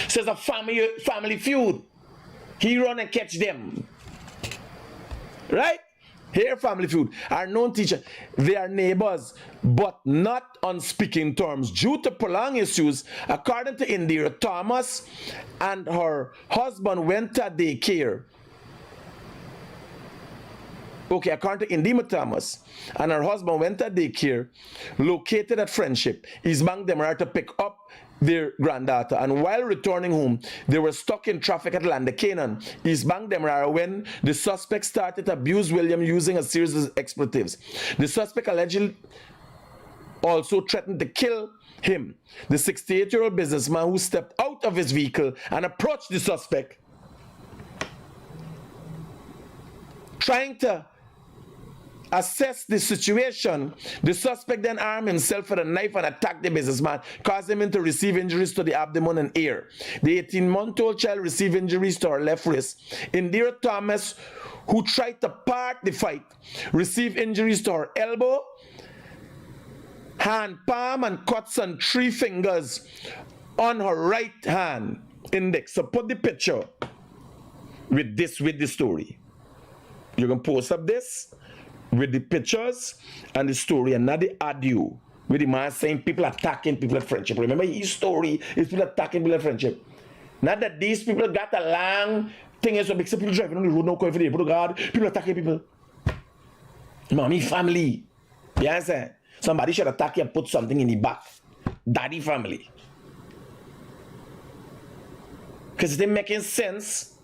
So it's a family feud. He run and catch them. Right? Here, family feud are known teacher. They are neighbors, but not on speaking terms. Due to prolonged issues, according to Indira Thomas and her husband went to daycare. Okay, according to Indira Thomas and her husband went to daycare located at Friendship, East Bank Demerara, to pick up their granddaughter, and while returning home, they were stuck in traffic at Landacanon, East Bank Demerara, when the suspect started to abuse William using a series of expletives. The suspect allegedly also threatened to kill him. The 68-year-old businessman, who stepped out of his vehicle and approached the suspect, trying to assess the situation, the suspect then armed himself with a knife and attacked the businessman, causing him to receive injuries to the abdomen and ear. The 18-month-old child received injuries to her left wrist. Indira Thomas, who tried to part the fight, received injuries to her elbow, hand, palm, and cuts on 3 fingers on her right hand index. So put the picture with the story. You can post up this with the pictures and the story, and not the audio with the man saying people attacking people at Friendship. Remember, his story is people attacking people at Friendship. Not that these people got a long thing, so big people driving on the road now, going for the God, people attacking people. Mommy family. Yes, somebody should attack you and put something in the back. Daddy family. Because it ain't making sense.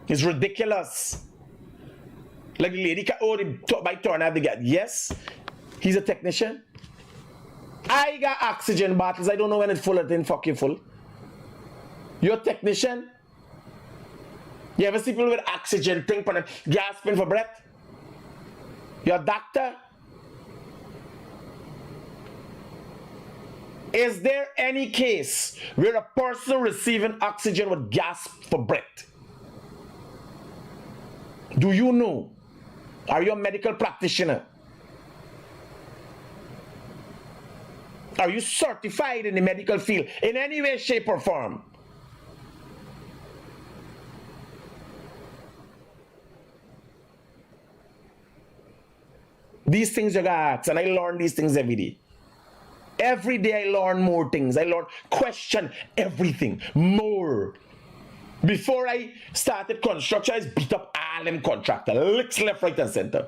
It's ridiculous. Like the lady by turn the guy. Yes, he's a technician. I got oxygen bottles. I don't know when it's full or it ain't fucking full. You're a technician. You ever see people with oxygen thing for them gasping for breath? You're a doctor. Is there any case where a person receiving oxygen would gasp for breath? Do you know? Are you a medical practitioner? Are you certified in the medical field in any way, shape, or form? These things you gotta ask, and I learn these things every day. Every day I learn more things. I learn, question everything more. Before I started construction, I beat up all them contractors, licks left, right, and center.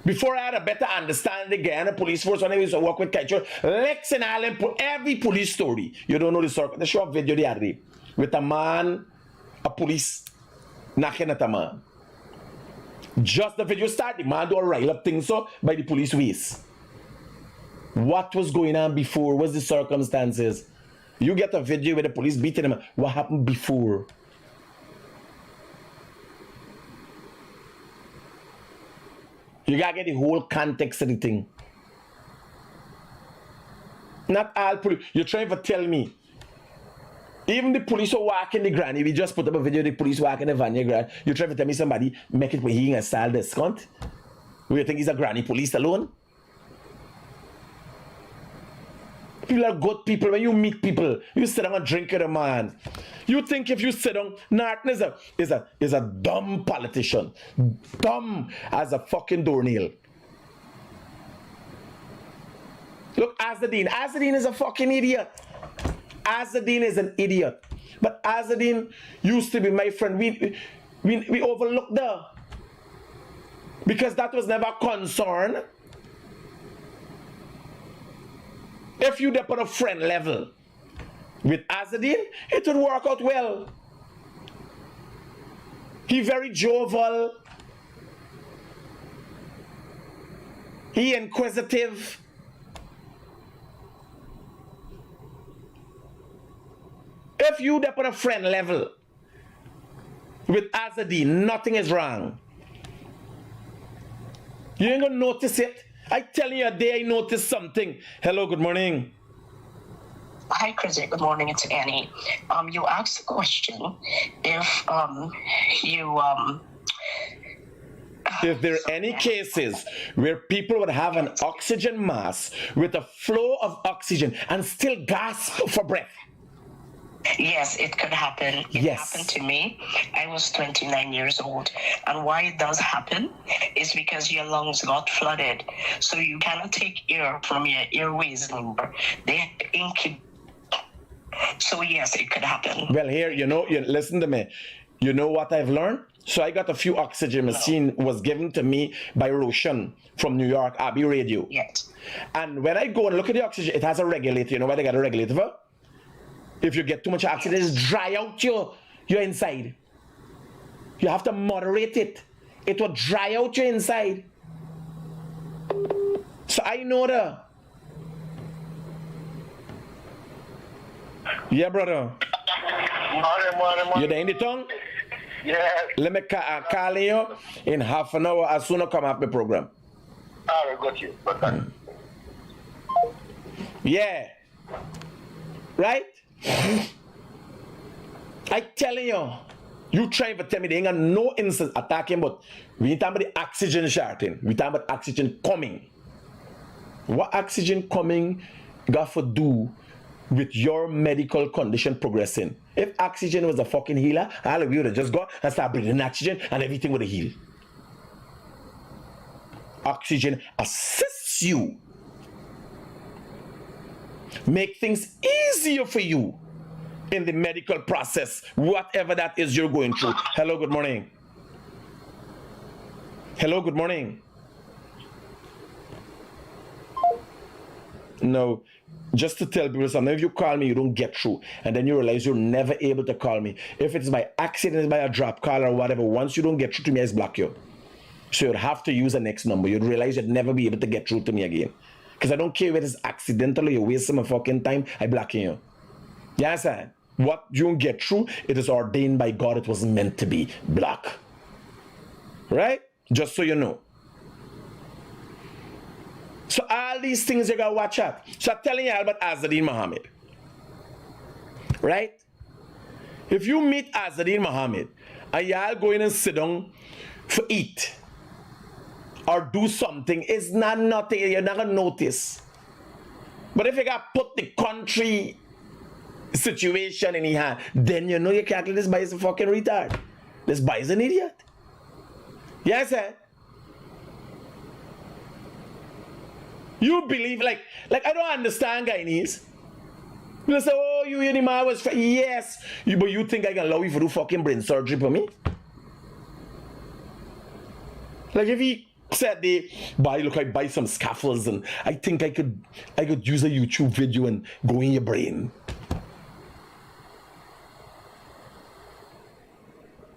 Before I had a better understanding again, the police force when I used to work with Kaicho, licks and all them, every police story. You don't know the circle. They show a video the other day with a man, a police knocking at a man. Just the video start, the man do a rile up thing so by the police waist. What was going on before? What's the circumstances? You get a video with the police beating him. What happened before? You gotta get the whole context of the thing. Not all police. You're trying to tell me. Even the police who walk in the granny, we just put up a video of the police walking in the van, you're trying to tell me somebody make it where he can style discount? Where you think he's a granny police alone? People are good people. When you meet people, you sit down and drink with a man. You think if you sit down, Norton is a dumb politician. Dumb as a fucking doornail. Look, Azadine. Azadine is a fucking idiot. Azadine is an idiot. But Azadine used to be my friend. We overlooked her. Because that was never a concern. If you dip on a friend level with Azadine, it would work out well. He very jovial. He inquisitive. If you dip on a friend level with Azadine, nothing is wrong. You ain't gonna notice it. I tell you a day I noticed something. Hello, good morning. Hi, Critic. Good morning. It's Annie. You asked the question if If there are any cases where people would have an oxygen mask with a flow of oxygen and still gasp for breath. Yes, it could happen. It happened to me. I was 29 years old. And why it does happen is because your lungs got flooded. So you cannot take air from your airways anymore. They incubate. So yes, it could happen. Well, here, listen to me. You know what I've learned? So I got a few oxygen machine was given to me by Roshan from New York, Abbey Radio. Yes. And when I go and look at the oxygen, it has a regulator. You know why they got a regulator for? If you get too much oxygen, it's dry out your inside. You have to moderate it. It will dry out your inside. So I know that. Yeah, brother. Morning. You there in the tongue? Yeah. Let me call you in half an hour as soon as I come off the program. I got you. Yeah. Right? I telling you trying to tell me they ain't got no instance attacking, but we ain't talking about the oxygen shorting. We talking about oxygen coming. What oxygen coming got to do with your medical condition progressing? If oxygen was a fucking healer, all of you would have just gone and start breathing oxygen and everything would have healed. Oxygen assists you. Make things easier for you. in the medical process, whatever that is you're going through. Hello, good morning. Hello, good morning. No, just to tell people something, if you call me, you don't get through, and then you realize you're never able to call me. If it's by accident, it's by a drop call or whatever, once you don't get through to me, I just block you. So you'd have to use the next number. You'd realize you'd never be able to get through to me again. Because I don't care if it's accidental or you're wasting my fucking time, I blocking you. You understand? What you don't get through, it is ordained by God. It was meant to be. Block. Right? Just so you know. So all these things you gotta watch out. So I'm telling you about Azadeen Muhammad. Right? If you meet Azadeen Muhammad and y'all go in and sit down for eat or do something, it's not nothing, you're not gonna notice. But if you got put the country situation in your hand, then you know you can't let this boy is a fucking retard. This boy is an idiot. Yes, sir. You believe, like I don't understand Guyanese. You say, oh, you and him was yes. But you think I can allow you to do fucking brain surgery for me? Like if he said I buy some scaffolds and I think I could use a YouTube video and go in your brain.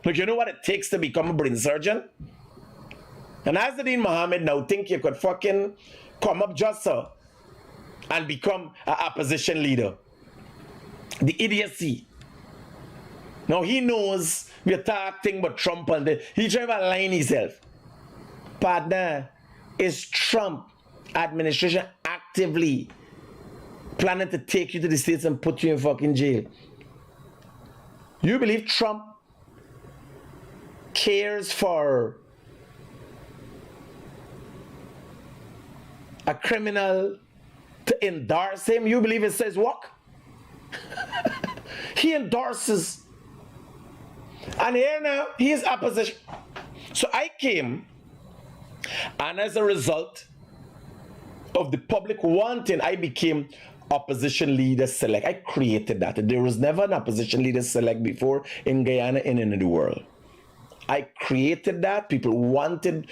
Like, you know what it takes to become a brain surgeon? And Azadeen Muhammad now think you could fucking come up just so and become an opposition leader. The idiocy. Now he knows we're talking about Trump and he trying to align himself. Partner, is Trump administration actively planning to take you to the States and put you in fucking jail? You believe Trump cares for a criminal to endorse him? You believe it says walk? He endorses. And here now, he is opposition. So I came, and as a result of the public wanting, I became opposition leader select. I created that. There was never an opposition leader select before in Guyana and in the world. I created that. People wanted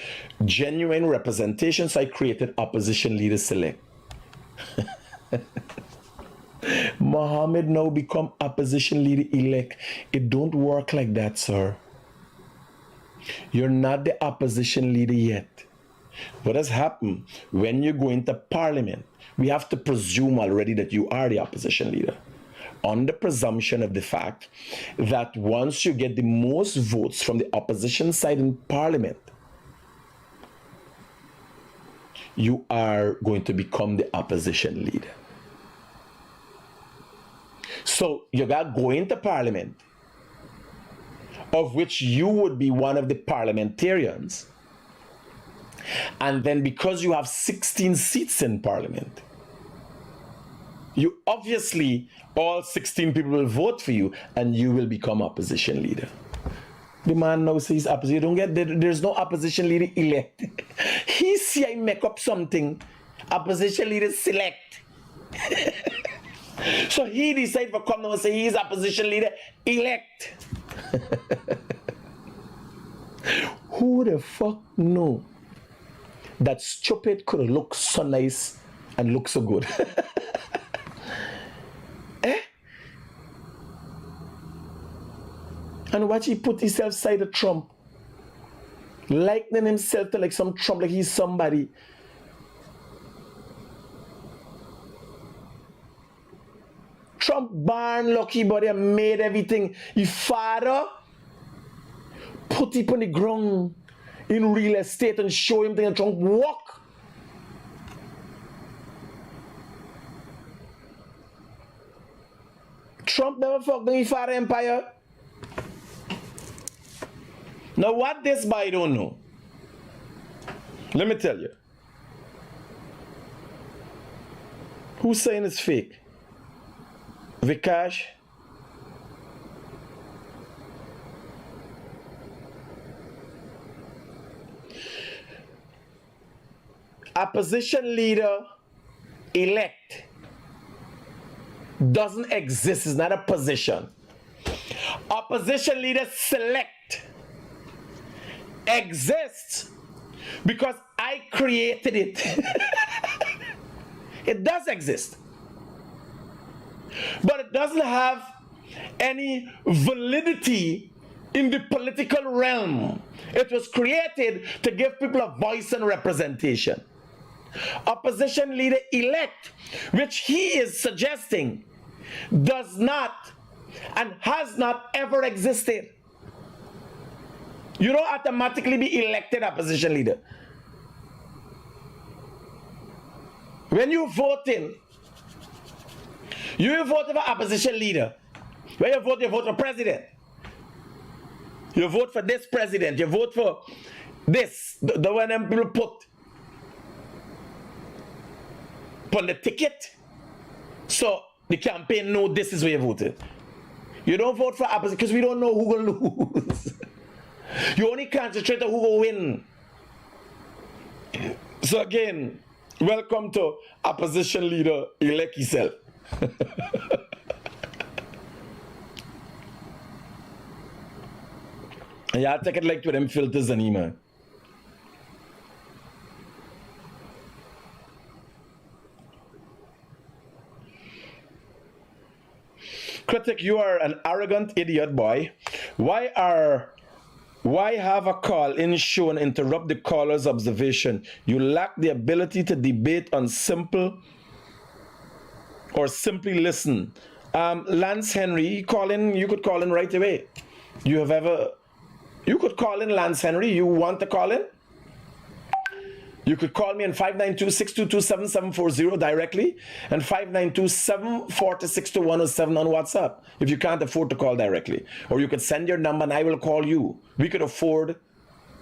genuine representation, so I created opposition leader select. Muhammad now become opposition leader elect. It don't work like that, sir. You're not the opposition leader yet. What has happened when you go into parliament, we have to presume already that you are the opposition leader, on the presumption of the fact that once you get the most votes from the opposition side in parliament, you are going to become the opposition leader. So you got to go into parliament, of which you would be one of the parliamentarians. And then because you have 16 seats in parliament, you obviously, all 16 people will vote for you and you will become opposition leader. The man now says opposition. You don't get there, there's no opposition leader elect. He see I make up something. Opposition leader select. So he decided to come now and say he's opposition leader elect. Who the fuck know that stupid could look so nice and look so good? And watch he put himself side of Trump, likening himself to like some Trump, like he's somebody. Trump born lucky body and made everything. His father put him on the ground in real estate and show him things and Trump walk. Trump never fucked his father empire. Now what this boy don't know, let me tell you. Who's saying it's fake? Vikash? Opposition leader elect doesn't exist. It's not a position. Opposition leaders select exists because I created it. It does exist. But it doesn't have any validity in the political realm. It was created to give people a voice and representation. Opposition leader elect, which he is suggesting, does not and has not ever existed. You don't automatically be elected opposition leader. When you vote in, you vote for opposition leader. When you vote for president. You vote for this president. You vote for this. The one them people put on the ticket. So the campaign know this is where you voted. You don't vote for opposition because we don't know who will lose. You only concentrate on who will win. So again, welcome to opposition leader elect himself. Yeah, take it like to them filters and email. Critic, you are an arrogant idiot, boy. Why have a call-in show and interrupt the caller's observation? You lack the ability to debate on simple or simply listen. Lance Henry, you could call in right away. You could call in, Lance Henry. You want to call in? You could call me on 592-622-7740 directly and 592-746-2107 on WhatsApp if you can't afford to call directly. Or you could send your number and I will call you. We could afford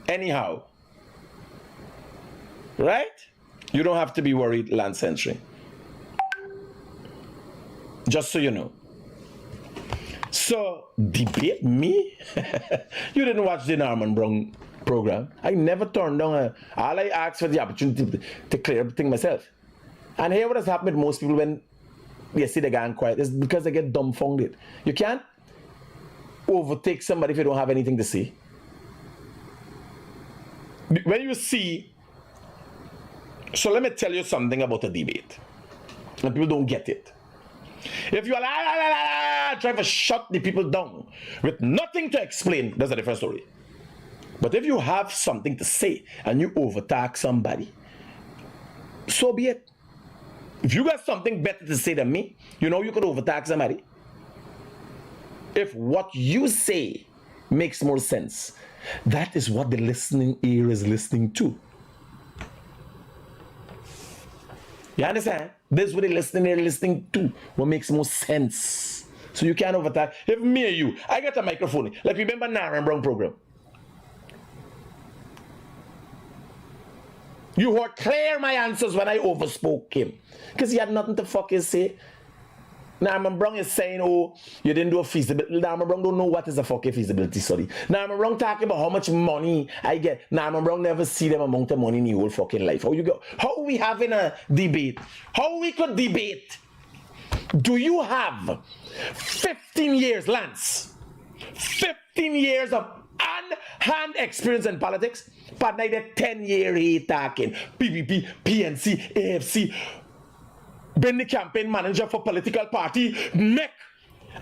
anyhow. Right? You don't have to be worried, Lance Henry. Just so you know. So, debate me? You didn't watch the Norman Brown program. I never turned down all I asked for the opportunity to clear everything myself. And here what has happened with most people when they see the gang quiet is because they get dumbfounded. You can't overtake somebody if you don't have anything to say. When you see, so let me tell you something about a debate. And people don't get it. If you are trying to shut the people down with nothing to explain, that's a different story. But if you have something to say and you overtalk somebody, so be it. If you got something better to say than me, you know you could overtalk somebody. If what you say makes more sense, that is what the listening ear is listening to. You understand? This is what the listening ear is listening to. What makes more sense. So you can't overtalk. If me or you, I got a microphone. Like remember Norman Brown program. You heard clear my answers when I overspoke him. Because he had nothing to fucking say. Norman Brown is saying, oh, you didn't do a feasibility. Norman Brown don't know what is a fucking feasibility study. Norman Brown talking about how much money I get. Norman Brown never see them amount of money in the whole fucking life. How you go? How are we having a debate? How we could debate? Do you have 15 years, Lance? 15 years of on-hand experience in politics? But now the 10-year he talking. PPP, PNC, AFC. Been the campaign manager for political party, make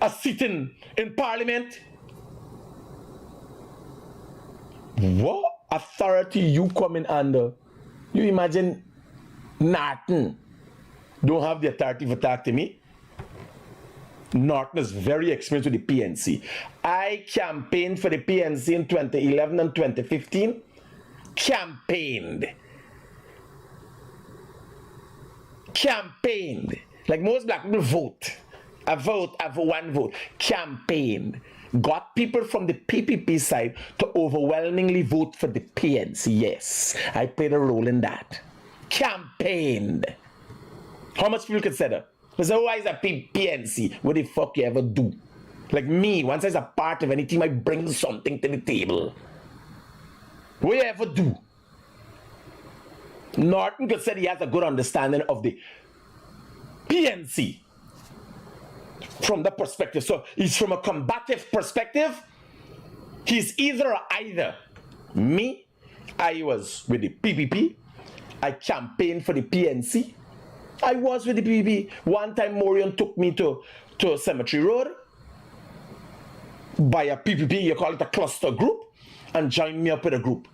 a sitting in parliament. What authority you coming under? You imagine Norton don't have the authority to talk to me? Norton is very experienced with the PNC. I campaigned for the PNC in 2011 and 2015. Campaigned. Like most black people vote. I vote for one vote. Campaigned. Got people from the PPP side to overwhelmingly vote for the PNC. Yes, I played a role in that. Campaigned. How much people could say that? Because otherwise a PNC, what the fuck you ever do? Like me, once I'm a part of anything, I bring something to the table. What you ever do? Norton could say he has a good understanding of the PNC. from the perspective. So he's from a combative perspective. He's either or either. Me, I was with the PPP. I campaigned for the PNC. I was with the PPP. One time Morion took me to Cemetery Road by a PPP, you call it a cluster group, and joined me up with a group.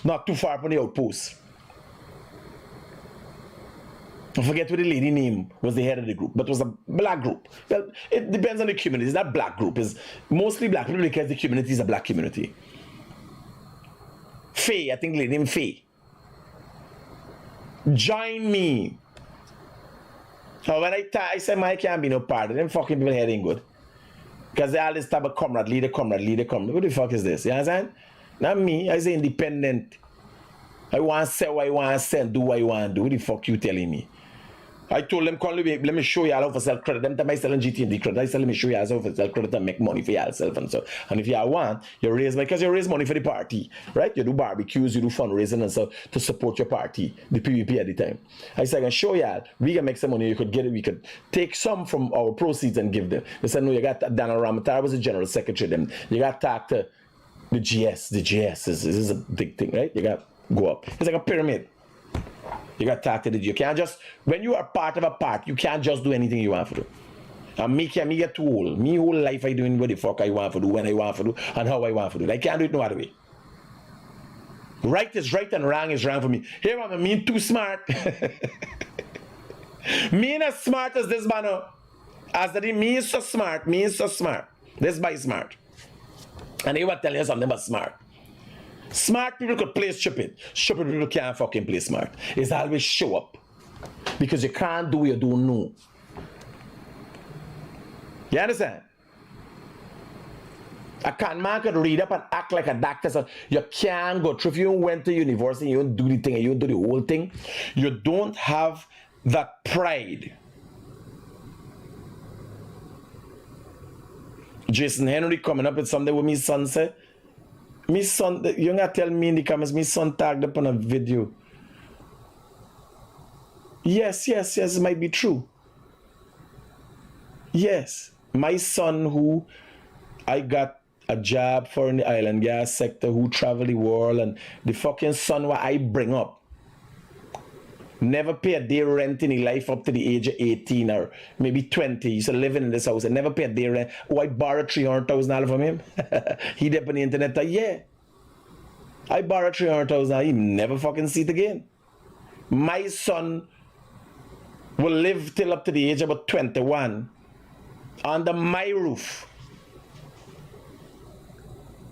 Not too far from the outpost. I forget what the lady name was, the head of the group, but it was a black group. Well, it depends on the community. It's not black group. It's mostly black people because the community is a black community. Faye, I think the lady named Faye. Join me. So when I said, I can't be no part of them fucking people here ain't good. Because they all this type of comrade. What the fuck is this? You understand? Not me. I say independent. I want to say what I want to say and do what I want to do. What the fuck you telling me? I told them, let me show you how to sell credit. Them time I selling GT&D credit. I said, let me show you how to sell credit and make money for yourself and so. And if you want, you raise money, because you raise money for the party, right? You do barbecues, you do fundraising and so to support your party, the PVP at the time. I said, I can show you, we can make some money. You could get it. We could take some from our proceeds and give them. They said, no, you got Dana Ramatar was the general secretary. Them you got to talk to the GS. The GS is a big thing, right? You got to go up. It's like a pyramid. You got to talk to the G. You can't just, when you are part of a part, you can't just do anything you want to do. And me get too old. Me whole life I doing what the fuck I want to do, when I want to do, and how I want to do it. I can't do it no other way. Right is right and wrong is wrong for me. Here I'm me too smart. Me ain't as smart as this man. As that me is so smart. Me is so smart. This by smart. And he will tell you something about smart. Smart people could play stupid. Stupid people can't fucking play smart. It's always show up. Because you can't do what you don't know. You understand? A con man could read up and act like a doctor. So you can't go through. If you went to university, you don't do the thing, and you don't do the whole thing, you don't have that pride. Jason Henry coming up with something with me son said. Me son, you gonna tell me in the comments, me son tagged up on a video. Yes, it might be true. Yes, my son who I got a job for in the oil and gas sector, who travel the world, and the fucking son what I bring up never pay a day rent in his life up to the age of 18 or maybe 20. He used to live in this house and never pay a day rent. Oh, I borrowed $300,000 from him. He did on the internet. Yeah, I borrowed $300,000. He never fucking see it again. My son will live till up to the age of about 21 under my roof,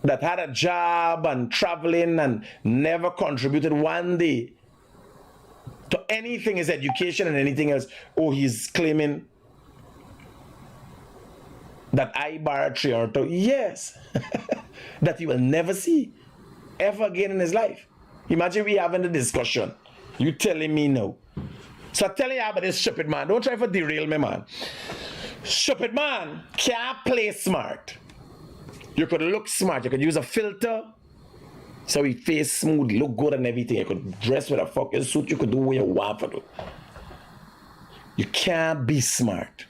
that had a job and traveling and never contributed one day to anything, his education and anything else. Oh, he's claiming that I borrowed $300,000. Yes. That he will never see ever again in his life. Imagine we having the discussion. You telling me no. So I'm telling you about this stupid man. Don't try to derail me, man. Stupid man can't play smart. You could look smart. You could use a filter so he face smooth, look good and everything. You could dress with a fucking suit. You could do what you want to do. You can't be smart.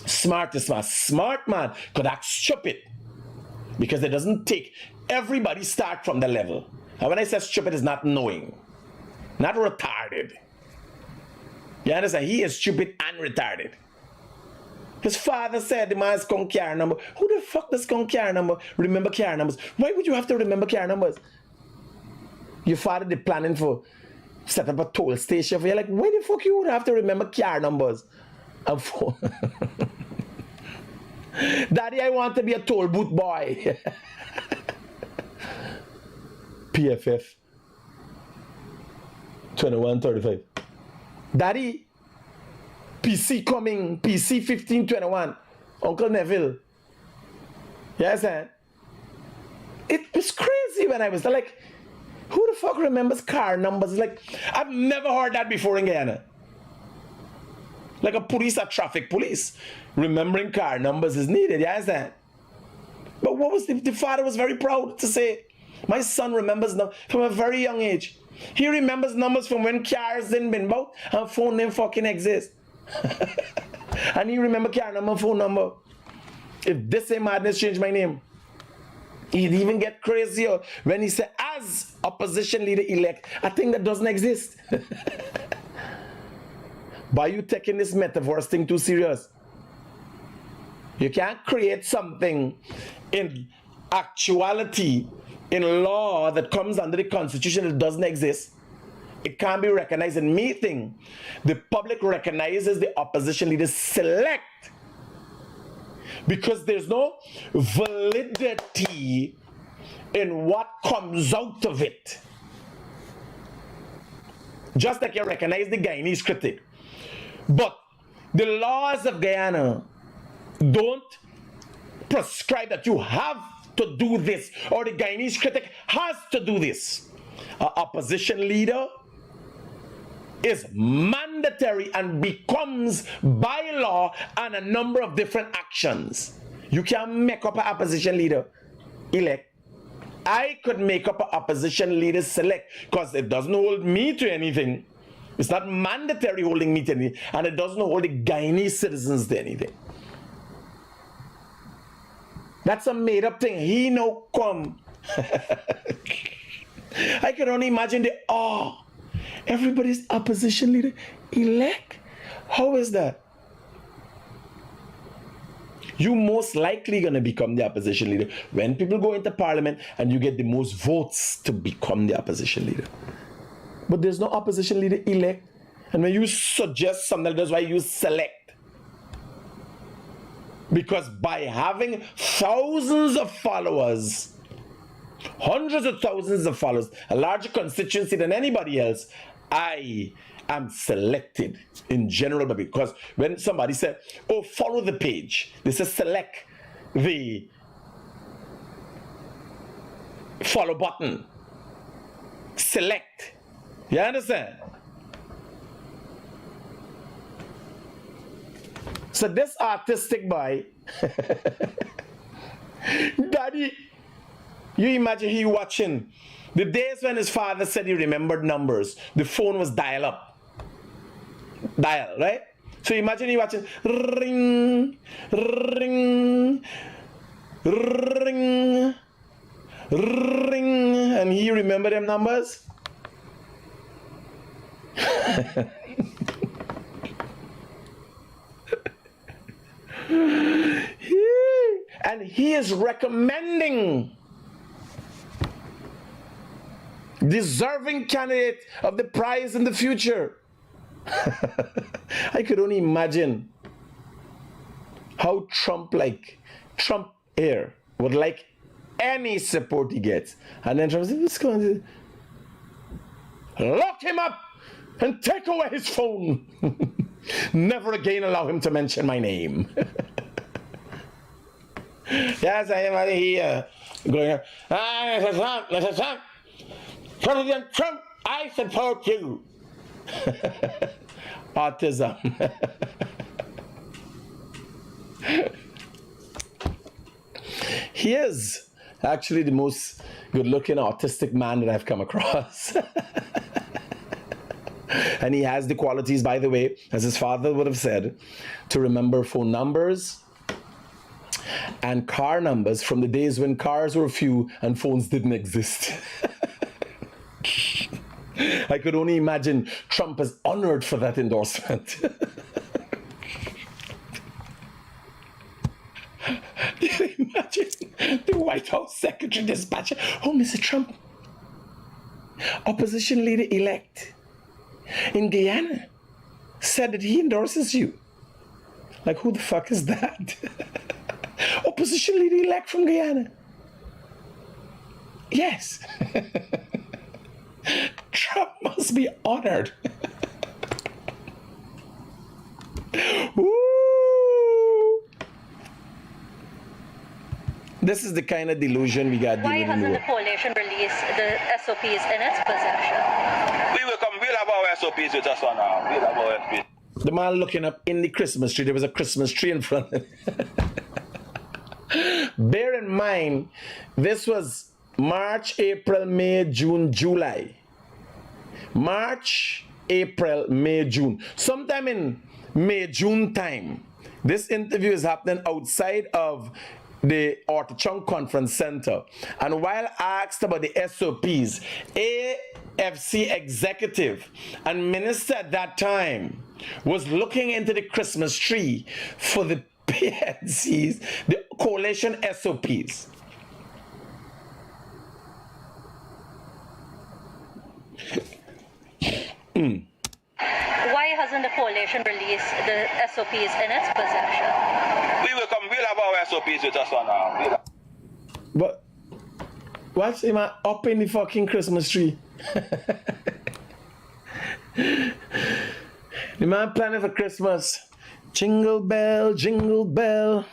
Smart is smart. Smart man could act stupid because it doesn't take. Everybody start from the level. And when I say stupid, it's not knowing, not retarded. You understand? He is stupid and retarded. His father said the man's come car number. Who the fuck does come car number? Remember car numbers. Why would you have to remember car numbers? Your father did planning for set up a toll station for you. Like, why the fuck you would have to remember car numbers? And for Daddy, I want to be a toll booth boy. PFF 2135. Daddy, PC coming, PC 1521. Uncle Neville. Yes, sir. It was crazy when I was there. Like, who the fuck remembers car numbers? Like, I've never heard that before in Guyana. Like a police, a traffic police. Remembering car numbers is needed, yes, sir. But what was the father was very proud to say, my son remembers from a very young age. He remembers numbers from when cars didn't been bought and phone didn't fucking exist. And he remember carrying my phone number. If this ain't madness, change my name. He'd even get crazier when he said, as opposition leader elect, I think that doesn't exist. By you taking this metaphors thing too serious. You can't create something in actuality, in law that comes under the Constitution that doesn't exist. It can't be recognized in meeting. The public recognizes the opposition leaders select because there's no validity in what comes out of it. Just like you recognize the Guyanese critic. But the laws of Guyana don't prescribe that you have to do this or the Guyanese critic has to do this. An opposition leader is mandatory and becomes by law and a number of different actions. You can't make up an opposition leader elect. I could make up an opposition leader select because it doesn't hold me to anything. It's not mandatory holding me to anything, and it doesn't hold the Guyanese citizens to anything. That's a made up thing. He no come. I can only imagine the everybody's opposition leader elect. How is that? You most likely gonna become the opposition leader when people go into parliament and you get the most votes to become the opposition leader. But there's no opposition leader elect. And when you suggest something, that's why you select. Because by having thousands of followers, hundreds of thousands of followers, a larger constituency than anybody else, I am selected in general. Because when somebody said, oh, follow the page, they say select the follow button. Select. You understand? So this artistic boy, Daddy, you imagine he watching the days when his father said he remembered numbers. The phone was dial, right? So imagine he watching ring, ring, ring, ring, and he remembered them numbers. And he is recommending deserving candidate of the prize in the future. I could only imagine how Trump here would like any support he gets. And then Trump says, what's going to lock him up and take away his phone. Never again allow him to mention my name. Yes, I am here going, Mr. Trump, President Trump, I support you. Autism. He is actually the most good-looking autistic man that I've come across. And he has the qualities, by the way, as his father would have said, to remember phone numbers and car numbers from the days when cars were few and phones didn't exist. I could only imagine Trump is honored for that endorsement. Imagine the White House secretary dispatcher. Oh, Mr. Trump, opposition leader elect in Guyana said that he endorses you. Like, who the fuck is that? Opposition leader elect from Guyana. Yes. Trump must be honored. Woo! This is the kind of delusion we got. Why hasn't the coalition released the SOPs in its possession? We'll have our SOPs with us for now. We'll have our SOPs. The man looking up in the Christmas tree, there was a Christmas tree in front of him. Bear in mind, this was March, April, May, June, July. March, April, May, June. Sometime in May, June time, This interview is happening outside of the Ortachung Conference Center. And while asked about the SOPs, AFC executive and minister at that time was looking into the Christmas tree for the PNCs, the coalition SOPs. Why hasn't the coalition released the SOPs in its possession? We'll have our SOPs with us on now. But what's him up in the fucking Christmas tree? The man planning for Christmas. Jingle bell,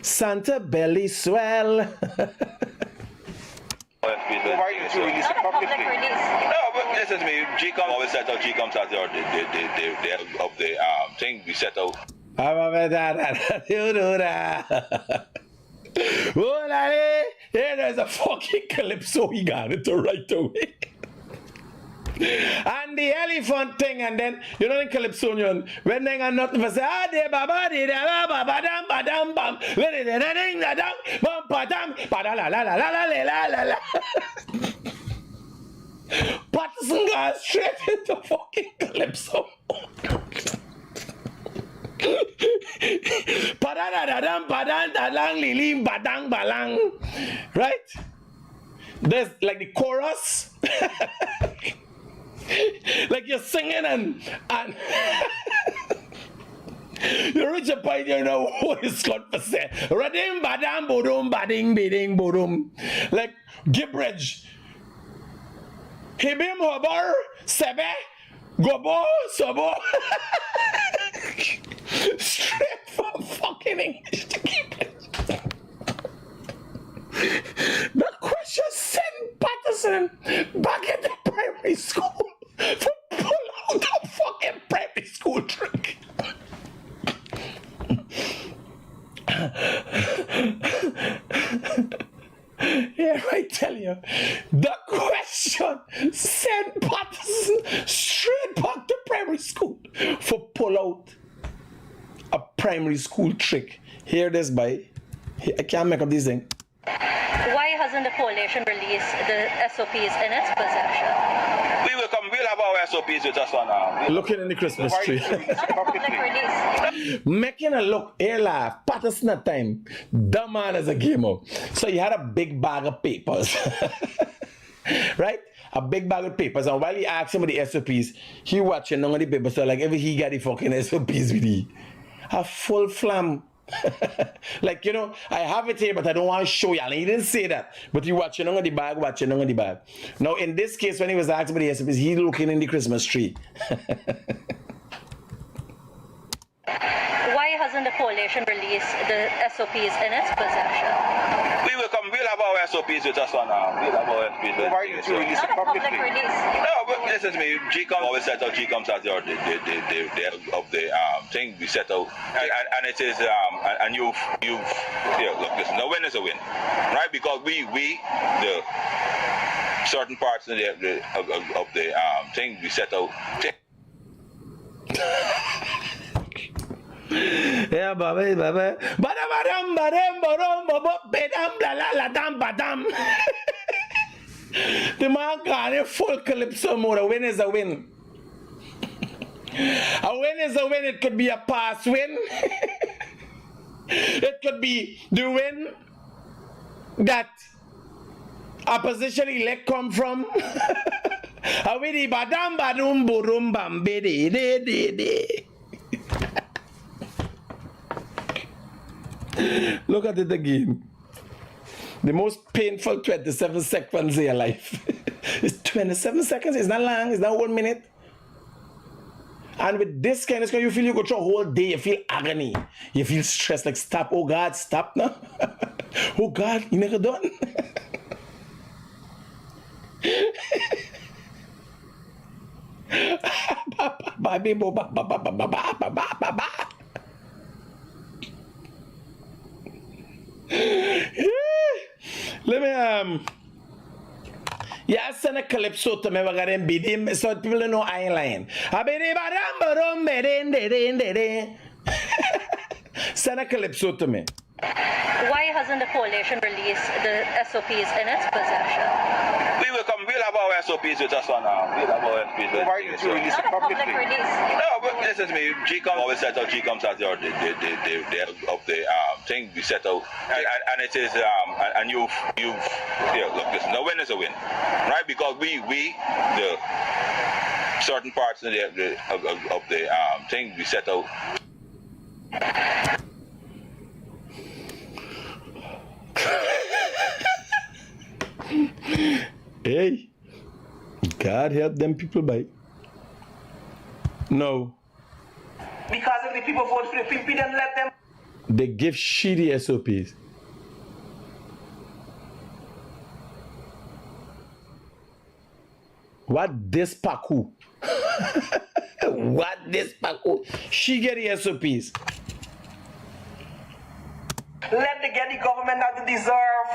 Santa belly swell. Why did you release Not it a public publicly? release. No, but listen to me. GCOM always set out GCOM as the of the thing we set out. You do that. Oh, laddie, here there's a fucking calypso he got it right away. And the elephant thing, and then you know the calypsonian when they got nothing for say, ah, de baba de da baba dam badam bam, let it da ding da dam bam badam bada la la la la la la la la. Patterson got straight into fucking calypso. Padadadam badam dadang lilim badang balang, right? There's like the chorus. Like you're singing and you reach a point you know what it's got to say. Radim badam bodum bading biding bodum. Like gibberish. Hibim hobar sebe gobo sobo. Straight from fucking English to Gibberish. The question sent Patterson back into primary school for pull out the fucking primary school trick. Yeah, I tell you, the question sent Patterson straight back to primary school for pull out a primary school trick. Hear this, by I can't make up these things. Why hasn't the coalition released the SOPs in its possession? We'll have our SOPs with us on now. Looking in the Christmas Why tree. did you release Not it a public publicly? release. Making a look, here laugh, Patterson at time, dumb man as a gamer. So he had a big bag of papers. Right? A big bag of papers. And while he asked him about the SOPs, he watching none of the papers. So like every he got the fucking SOPs with he. A full flam. Like, you know, I have it here, but I don't want to show you. And he didn't say that. But he watching on the bag, watching on the bag. Now, in this case, when he was asked about the SOPs, he looking in the Christmas tree. Why hasn't the coalition released the SOPs in its possession? We'll have our SOPs with us on now. We'll have our SOPs with us. Why did you release Not it a public publicly? release. No, but listen to me. GCOM always set out GCOM as the of the thing we set out, and it is and you've here, look, listen. No win is a win, right? Because we the certain parts of the thing we set out. Yeah, baby. Badam, badam, badam, badam, la la la dam, badam. The man got a full calypso mode. A win is a win. A win is a win. It could be a pass win. It could be the win that opposition elect come from. A winny badam, badum, burum, bam, bidi, de, de, de. Look at it again. The most painful 27 seconds of your life. It's 27 seconds. It's not long. It's not 1 minute. And with this kind of stuff, you feel you go through a whole day. You feel agony. You feel stressed. Like, stop. Oh, God, stop now. Oh, God, you never done. Let me yeah, send a calypso to me. We're gonna beat him so people don't know I ain't lying. Send a calypso to me. Why hasn't the coalition released the SOPs in its possession? We will come. We'll have our SOPs with us on now. We'll have our SOPs with Why did you release Not it a public publicly? release. No, but listen to me. GCOM always set out GCOMs as the of the thing we set out, and it is and you've look, listen. No win is a win, right? Because we the certain parts of the thing we set out. Hey, God help them people by. No. Because if the people vote for the PP, then let them. They give shitty SOPs. What this Paku? What this Paku? She get the SOPs. Let the get the government that they deserve.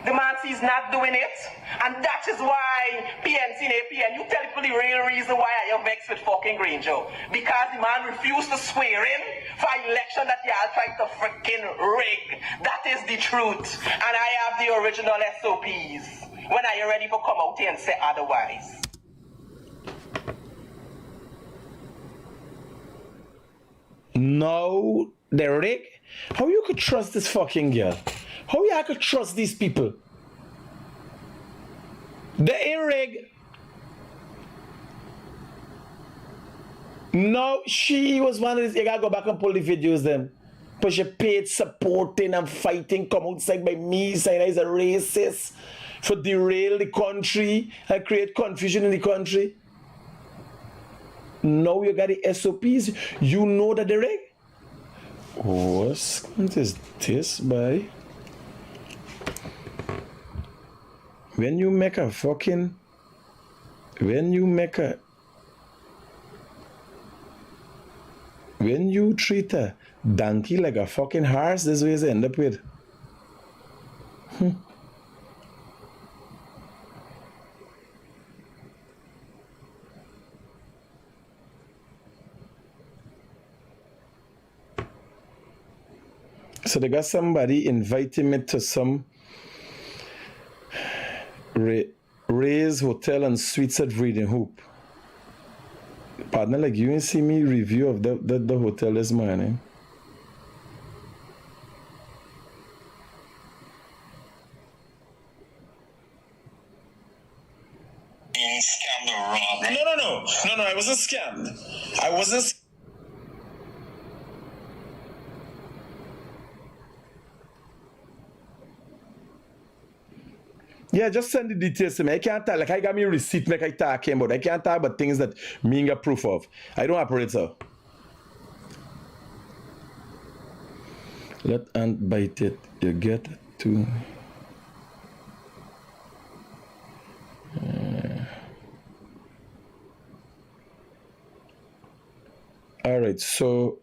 The man is not doing it. And that is why PNC and APN, you tell people the real reason why I am vexed with fucking Green Joe. Because the man refused to swear in for an election that y'all tried to freaking rig. That is the truth. And I have the original SOPs. When are you ready for come out here and say otherwise? No, the rig? How you could trust this fucking girl? How you could trust these people? The rig. No, she was one of these. You gotta go back and pull the videos then. But she paid supporting and fighting, come outside by me, saying that he's a racist for derail the country and create confusion in the country. Now you got the SOPs. You know that the rig. What is this, boy? When you make a fucking, when you treat a donkey like a fucking horse, this is what you end up with. So they got somebody inviting me to some Ray's Hotel and Suites at Breeding Hoop. Partner, like you ain't see me review of the hotel this morning. Being scammed or robbed. No, I wasn't scammed. I wasn't. Yeah, just send the details to me. I can't tell. Like, I got me receipt, like I talking about. I can't talk about things that me ain't got proof of. I don't operate so. Let ant bite it. You get to. All right, so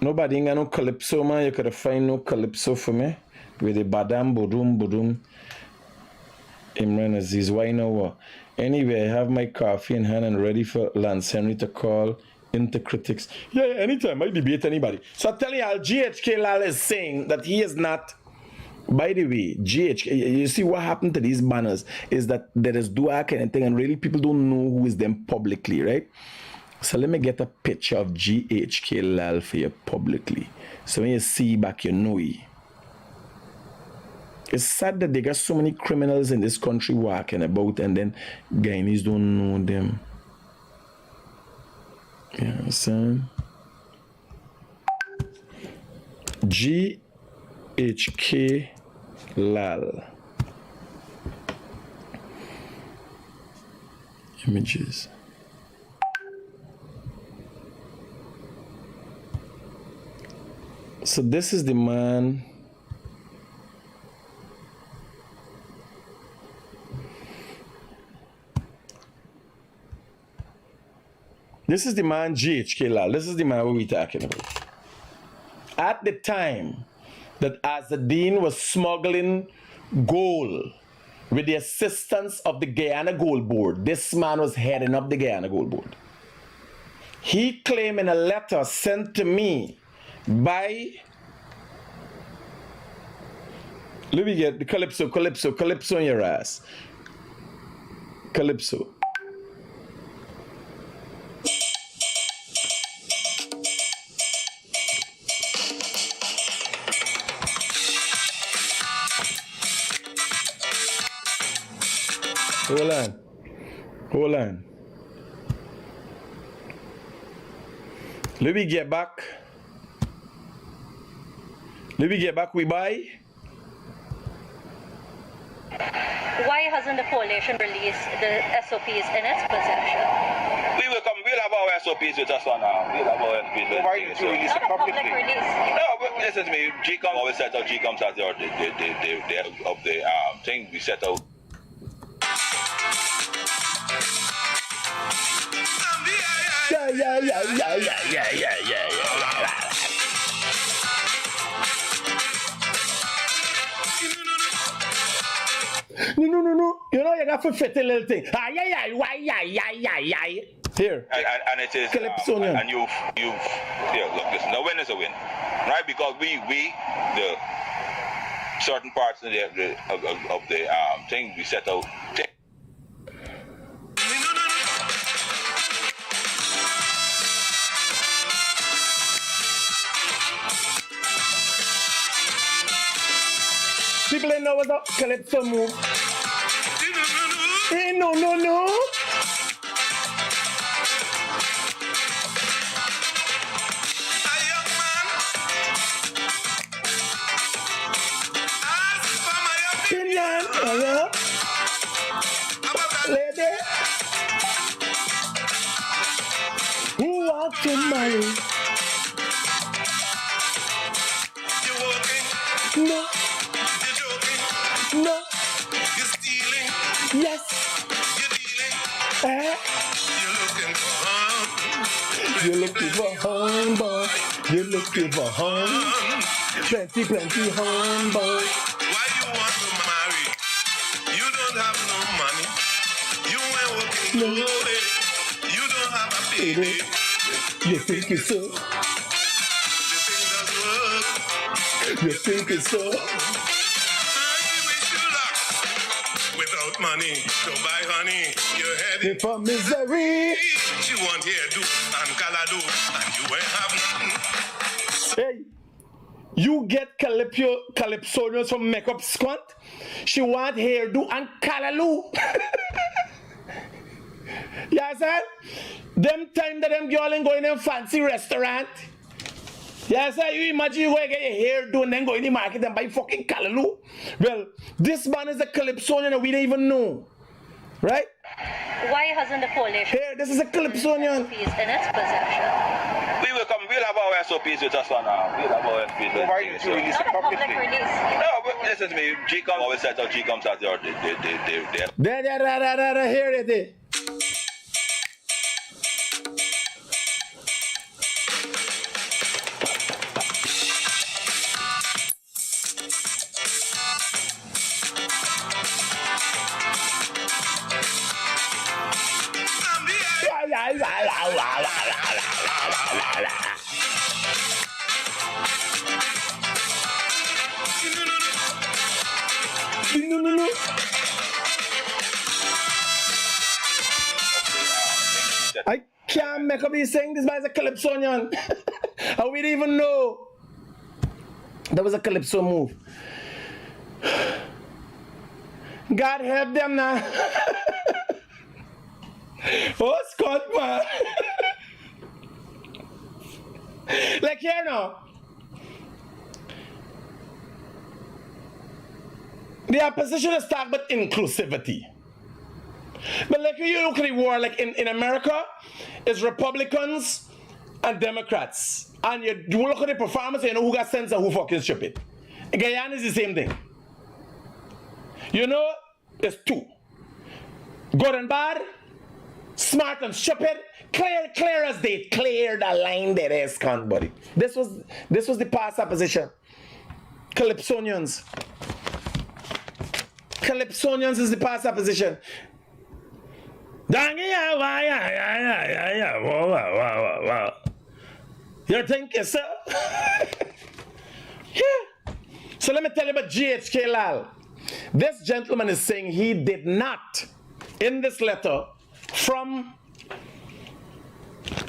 nobody ain't got no calypso, man. You could find no calypso for me with the badam, bodum. Imran Aziz, why no what? Anyway, I have my coffee in hand and ready for Lance Henry to call into critics. Yeah, anytime. I debate anybody. So I'm telling you, GHK Lal is saying that he is not. By the way, GHK, you see what happened to these banners is that there is duak and thing, and really people don't know who is them publicly, right? So let me get a picture of GHK Lal for you publicly. So when you see back, you know it. It's sad that they got so many criminals in this country walking about and then Guyanese don't know them. You know what I'm saying? GHK Lal. Images. So this is the man. This is the man GHK Lal. This is the man we're talking about. At the time that Azadine was smuggling gold with the assistance of the Guyana Gold Board, this man was heading up the Guyana Gold Board. He claimed in a letter sent to me Bye. Let me get the calypso on your ass. Calypso. Hold on. Let me get back. We buy. Why hasn't the coalition released the SOPs in its possession? We'll have our SOPs with us on now. We'll have our SOPs with us. Why you to release Not it a public publicly? release. No, but listen to me. GCOM always set out GCOM as the of the thing we set out. Yeah. No. You know you got to fit a little thing. Here. And it is Calypsonian. and you've look, listen, a win is a win. Right? Because we the certain parts of the thing we set out. People didn't know what the calypso move. Hey, no. Opinion, lady, who wants to marry? No. Yes. You're looking for home, boy. You're looking for home. Plenty home, boy. Why you want to marry? You don't have no money. You ain't working No. good. You don't have a baby. You think it's so? You think You think that's work. it's so? I wish you luck. Without money to buy honey, you're heading For misery. She want hairdo and calado, and you ain't have nothing. Hey, you get calypsonians from makeup squat. She want hairdo and callaloo. Yeah, sir. Them time that them girl ain't going in fancy restaurant. Yeah, sir. You imagine you go and get your hair done and then go in the market and buy fucking callaloo. Well, this man is a calypsonian and we don't even know, right? Why hasn't the coalition Here, this is a calypsonian. SOPs in its possession? We'll have our SOPs with us on now. We'll have our SOPs with us. Why you to release Not it a public publicly? release. No, but listen to me. GCOM always set out GCOM as the Here it is. No. I can't make up these things. This man is a calypsonian. And we didn't even know that was a calypso move. God help them now. Oh, Scott, man. Like here now. The opposition is talking about inclusivity. But like you look at the war, like in America, it's Republicans and Democrats. And you look at the performance and you know who got sense and who fucking stupid. In Guyana is the same thing. You know, it's two. Good and bad, smart and stupid, clear as they clear the line that is con, buddy. This was the past opposition. Calypsonians. Calypsonians is the past opposition. You think, yes, sir? Yeah. So let me tell you about GHK Lal. This gentleman is saying he did not, in this letter from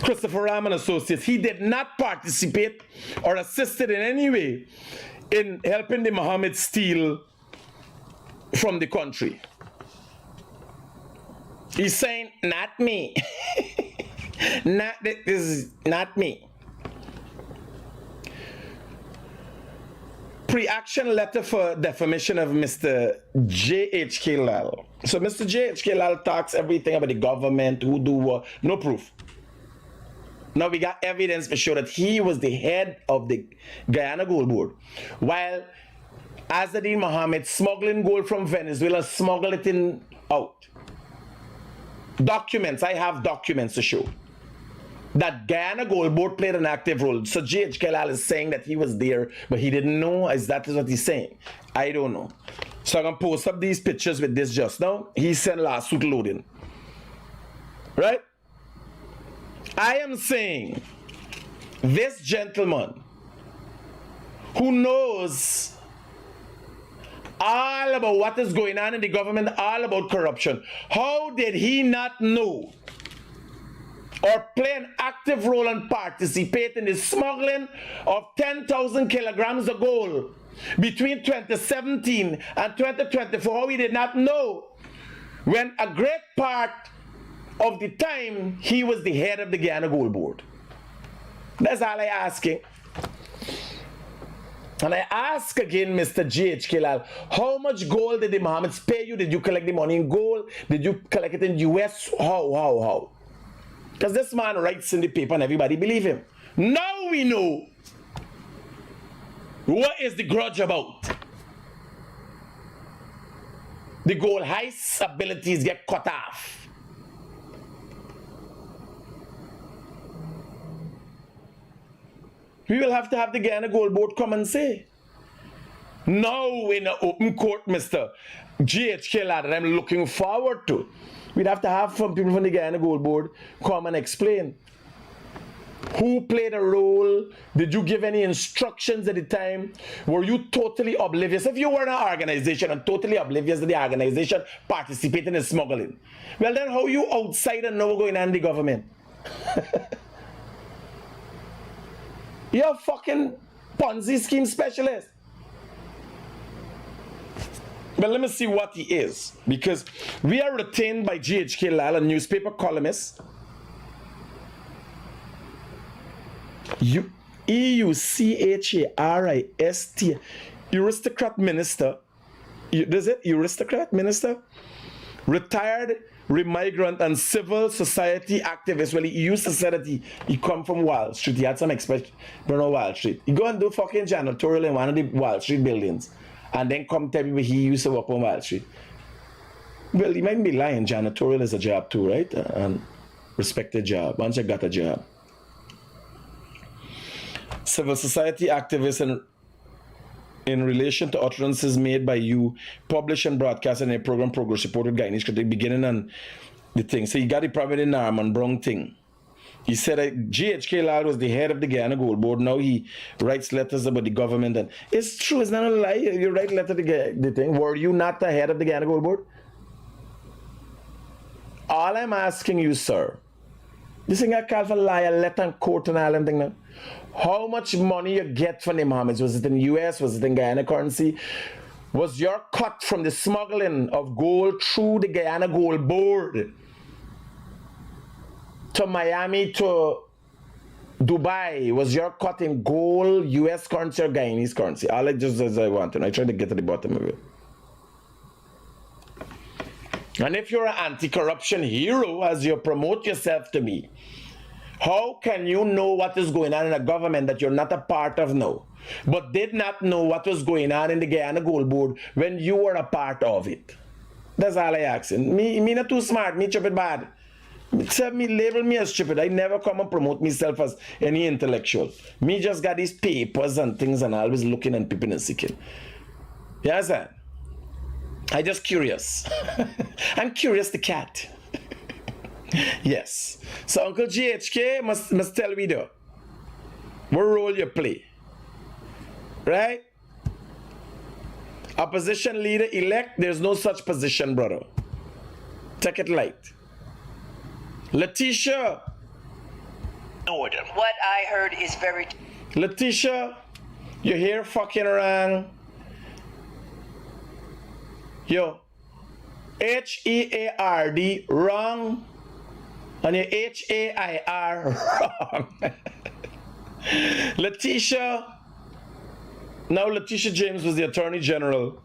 Christopher Ram and Associates, he did not participate or assisted in any way in helping the Mohammed steal from the country. He's saying, not me. This is not me. Pre-action letter for defamation of Mr. J.H.K. Lal. So Mr. J.H.K. Lal talks everything about the government, who do what, no proof. Now we got evidence to show that he was the head of the Guyana Gold Board, while Azadine Mohammed smuggling gold from Venezuela, smuggled it in out. Documents, I have documents to show that Guyana Gold Board played an active role. So J.H. Lal is saying that he was there, but he didn't know. Is that what he's saying? I don't know. So I'm going to post up these pictures with this just now. He sent lawsuit loading. Right? I am saying this gentleman who knows all about what is going on in the government, all about corruption, how did he not know or play an active role and participate in the smuggling of 10,000 kilograms of gold between 2017 and 2024? How he did not know when a great part of the time he was the head of the Guyana Gold Board. That's all I asking. And I ask again, Mr. J.H. Lal, how much gold did the Mohammeds pay you? Did you collect the money in gold? Did you collect it in US? How? Because this man writes in the paper and everybody believe him. Now we know what is the grudge about. The gold heist abilities get cut off. We will have to have the Guyana Gold Board come and say, now in an open court, Mr. J.H.K. Lal, that I'm looking forward to. We'd have to have some people from the Guyana Gold Board come and explain. Who played a role? Did you give any instructions at the time? Were you totally oblivious? If you were in an organization and totally oblivious to the organization participating in smuggling, well then how you outside and know what's going on in the government? You're a fucking Ponzi scheme specialist. But let me see what he is. Because we are retained by J.H.K. Lal, a newspaper columnist. EUCHARIST. Aristocrat minister. Is it? Aristocrat minister? Retired migrant and civil society activist. Well, he used to say that he come from Wall Street. He had some experience from Wall Street. He go and do fucking janitorial in one of the Wall Street buildings and then come tell me he used to work on Wall Street. Well, he might be lying. Janitorial is a job too, right? And respected job. Once you got a job. Civil society activist in relation to utterances made by you, published and broadcast in a program Progress Report with Guyanese Critic, beginning on the thing. So you got the private Norman Brown thing. He said that J.H.K. Lal was the head of the Guyana Gold Board. Now he writes letters about the government. And it's true, it's not a lie. You write letter to the thing. Were you not the head of the Guyana Gold Board? All I'm asking you, sir, this thing I call for liar, letter and court and all them thing now. How much money you get from the Mohammeds? Was it in US? Was it in Guyana currency? Was your cut from the smuggling of gold through the Guyana Gold Board to Miami to Dubai? Was your cut in gold, US currency or Guyanese currency? All I just as I want to. I try to get to the bottom of it. And if you're an anti-corruption hero, as you promote yourself to be, how can you know what is going on in a government that you're not a part of now, but did not know what was going on in the Guyana Gold Board when you were a part of it? That's all I asking. Me not too smart, me stupid bad. Me label me as stupid. I never come and promote myself as any intellectual. Me just got these papers and things and always looking and peeping and seeking. You understand? I just curious. I'm curious the cat. Yes. So Uncle GHK must tell me though. What role you play? Right? Opposition leader elect, there's no such position, brother. Take it light. Letitia. Order. What I heard is very... Letitia, you're here fucking around. Yo, H-E-A-R-D, wrong. And your H-A-I-R, wrong. Letitia. Now, Letitia James was the Attorney General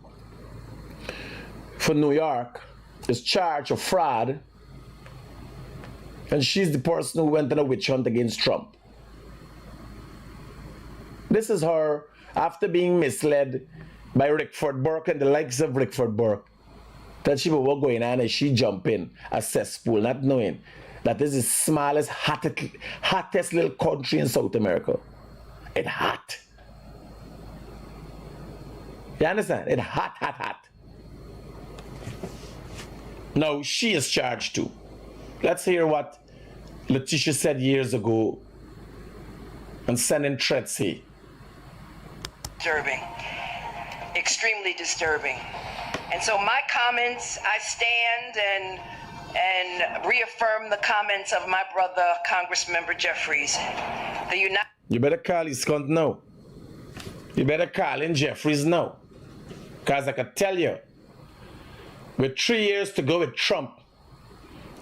for New York, is charged of fraud, and she's the person who went on a witch hunt against Trump. This is her after being misled by Rickford Burke and the likes of Rickford Burke, that she was going on and she jumped in a cesspool, not knowing that this is the smallest, hottest little country in South America. It's hot. You understand? It's hot, hot, hot. Now, she is charged too. Let's hear what Letitia said years ago and sending threats here. Disturbing. Extremely disturbing. And so my comments, I stand and reaffirm the comments of my brother, Congressmember Jeffries. You better call his cunt now. You better call in Jeffries now. Because I can tell you, with 3 years to go with Trump,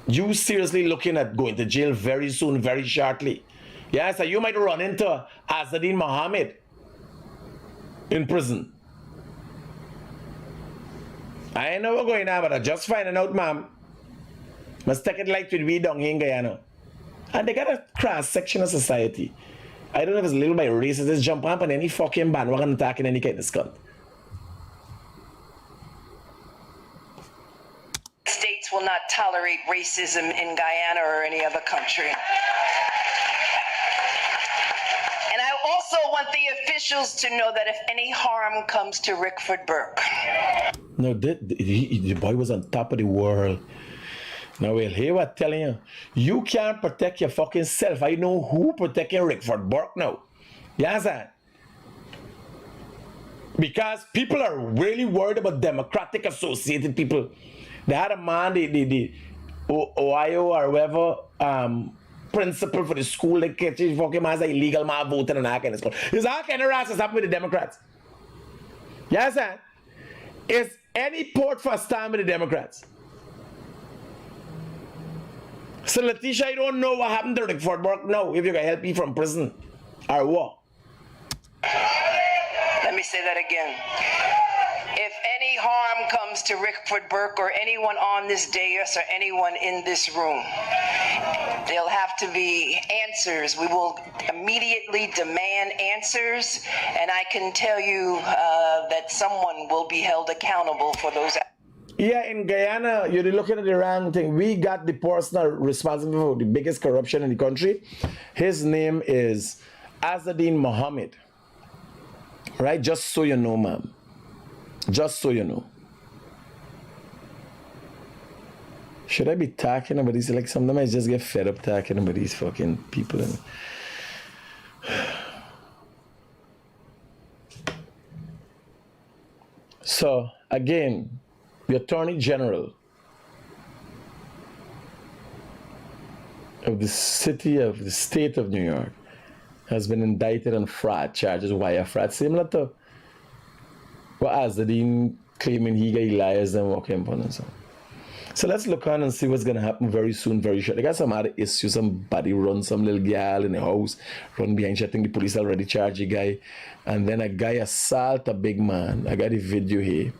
you seriously looking at going to jail very soon, very shortly. Yeah, so you might run into Azadine Mohammed in prison. I ain't know what's going on, but I'm just finding out, ma'am. Must take it like with we down here in Guyana. And they got a cross-section of society. I don't know if it's a little bit racist, just jump up on any fucking bandwagon attacking any kind of cunt. States will not tolerate racism in Guyana or any other country. And I also want the officials to know that if any harm comes to Rickford Burke. No, the boy was on top of the world. Now, well, here I'm telling you, you can't protect your fucking self. I know who protecting Rickford Burke now. You understand? Because people are really worried about Democratic Associated people. They had a man, the Ohio or whoever, principal for the school, they catch his fucking man as an illegal man voting and all kind of stuff. There's all kind of rats happening with the Democrats. You understand? Is any port for a stand with the Democrats? So Letitia, I don't know what happened to Rickford Burke now, if you can help me from prison or what. Let me say that again. If any harm comes to Rickford Burke or anyone on this dais or anyone in this room, there'll have to be answers. We will immediately demand answers, and I can tell you that someone will be held accountable for those. Yeah, in Guyana, you're looking at the wrong thing. We got the person responsible for the biggest corruption in the country. His name is Azadine Mohammed. Right? Just so you know, ma'am. Just so you know. Should I be talking about these? Like, sometimes I just get fed up talking about these fucking people. And so, again, the Attorney General of the state of New York has been indicted on fraud charges, wire fraud, similar to what Azadine claiming he got liars and walking upon and so. So let's look on and see what's gonna happen very soon, very short. They got some other issues, somebody run some little girl in the house, run behind you. I think the police already charged a guy, and then a guy assault a big man. I got the video here.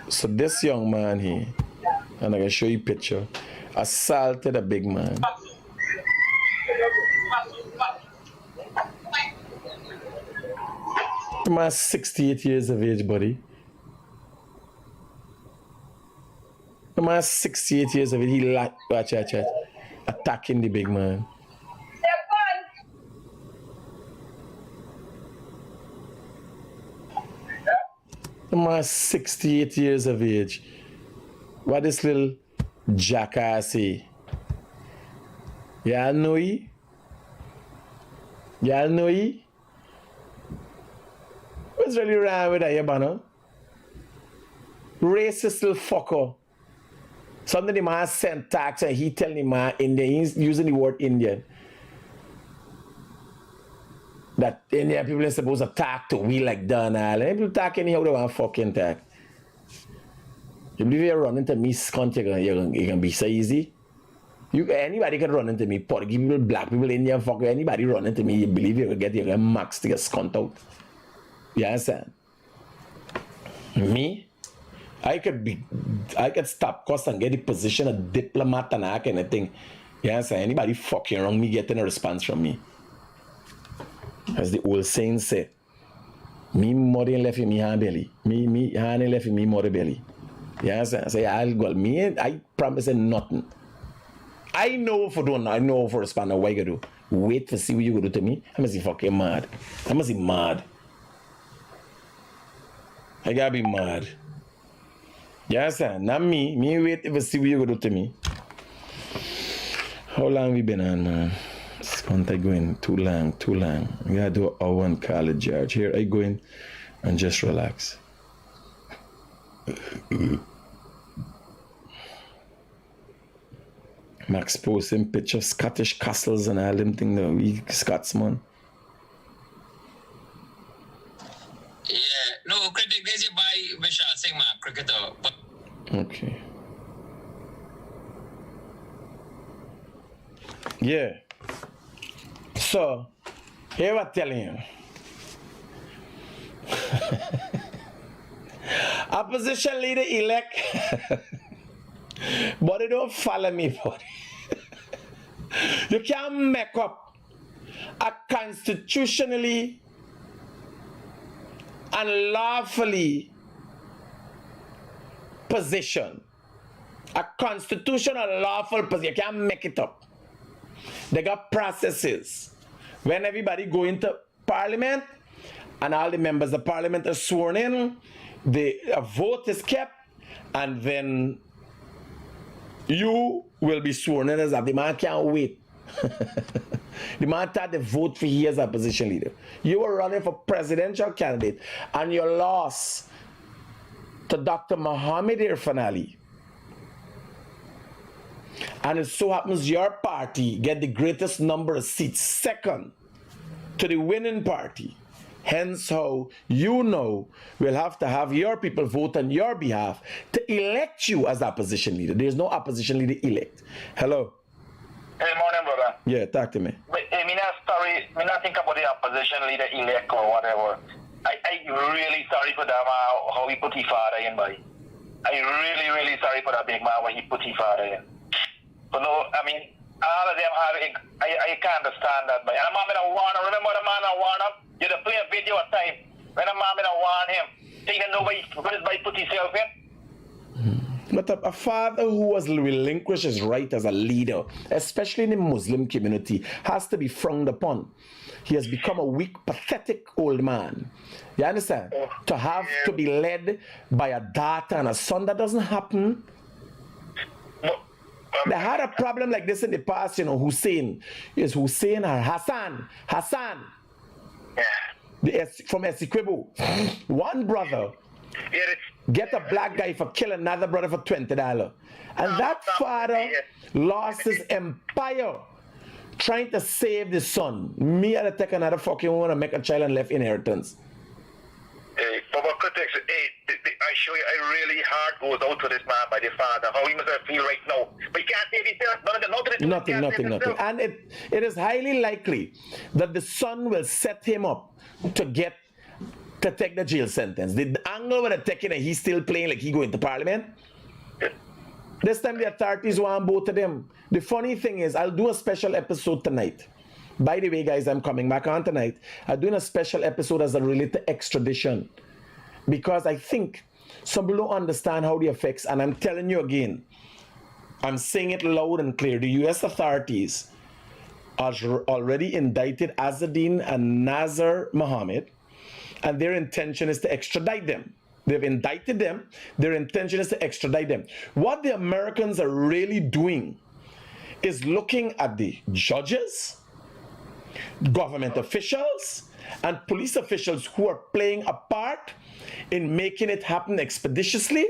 So this young man here, and I can show you a picture, assaulted a big man. The man's 68 years of age, buddy. The man's 68 years of age. He watch, attacking the big man. The man's 68 years of age. What this little jackass say? Yeah, I know he. Y'all know he? What's really wrong with that, you banner? Racist little fucker. Something the man sent tax and he telling the man Indian, he's using the word Indian. That Indian people are supposed to talk to we like Donald. And people talk anyhow they want fucking talk. You believe you're running to me, scunt, you can be so easy? Anybody can run into me, Portuguese people, black people, Indian fucker, anybody run into me, you believe you can get max to get scunt out. You understand? Me? I could stop cost and get the position of diplomat and that kind of thing. You understand? Anybody fucking wrong me getting a response from me. As the old saying say, me more than left in me hand belly. Me hand left in me more belly. You understand? Say I'll go. Me I promise nothing. I know for don't I know for respond what you do. Wait to see what you go do to me. I must be fucking mad. I must be mad. I gotta be mad. You understand? Not me. Me wait to see what you go do to me. How long we been on, man? This contact going too long. I gotta do a one college George. Here I go in and just relax. Max posting picture of Scottish castles and all them things, we Scotsman. Yeah, no, Critic, there's your buy Vishal Singh, man, cricketer. But okay. Yeah. So, here I'm telling you. Opposition leader elect. But they don't follow me for it. You can't make up a constitutionally and lawfully position. A constitutional lawful position. You can't make it up. They got processes. When everybody go into parliament and all the members of parliament are sworn in, a vote is kept, and then you will be sworn in as that. The man can't wait. The man had to vote for you as a opposition leader. You were running for presidential candidate and you lost to Dr. Mohammed Irfan Ali. And it so happens your party get the greatest number of seats, second to the winning party. Hence how you know we'll have to have your people vote on your behalf to elect you as opposition leader. There's no opposition leader elect. Hello. Hey, morning, brother. Yeah, talk to me. But me not think about the opposition leader elect or whatever. I really sorry for that man, how he put his father in, boy. I really sorry for that big man, when he put his father in. So no, I mean, all of them have, I can't understand that, but and I'm gonna warn him. Remember the man I warned him? You had to play a video at time when I'm gonna warn him. Thinking nobody put himself in. But a father who has relinquished his right as a leader, especially in the Muslim community, has to be frowned upon. He has become a weak, pathetic old man. You understand? To have to be led by a daughter and a son, that doesn't happen. They had a problem like this in the past, you know, Hussein or Hassan. Yeah. From Essequibo. One brother get a black guy for killing another brother for $20. And that father lost his empire trying to save the son. Me had to take another fucking woman and make a child and left inheritance. Hey, Baba Critic, I show you, I really heart goes out to this man by the father. How he must feel right now. But he can't save himself. Nothing. And it is highly likely that the son will set him up to take the jail sentence. The angle where they're taking it, he's still playing like he going to parliament. This time the authorities want both of them. The funny thing is, I'll do a special episode tonight. By the way, guys, I'm coming back on tonight. I'm doing a special episode as it relates to extradition. Because I think some people don't understand how the effects, and I'm telling you again, I'm saying it loud and clear. The US authorities are already indicted Azzedine and Nazar Mohammed, and their intention is to extradite them. They've indicted them. Their intention is to extradite them. What the Americans are really doing is looking at the judges government officials and police officials who are playing a part in making it happen expeditiously,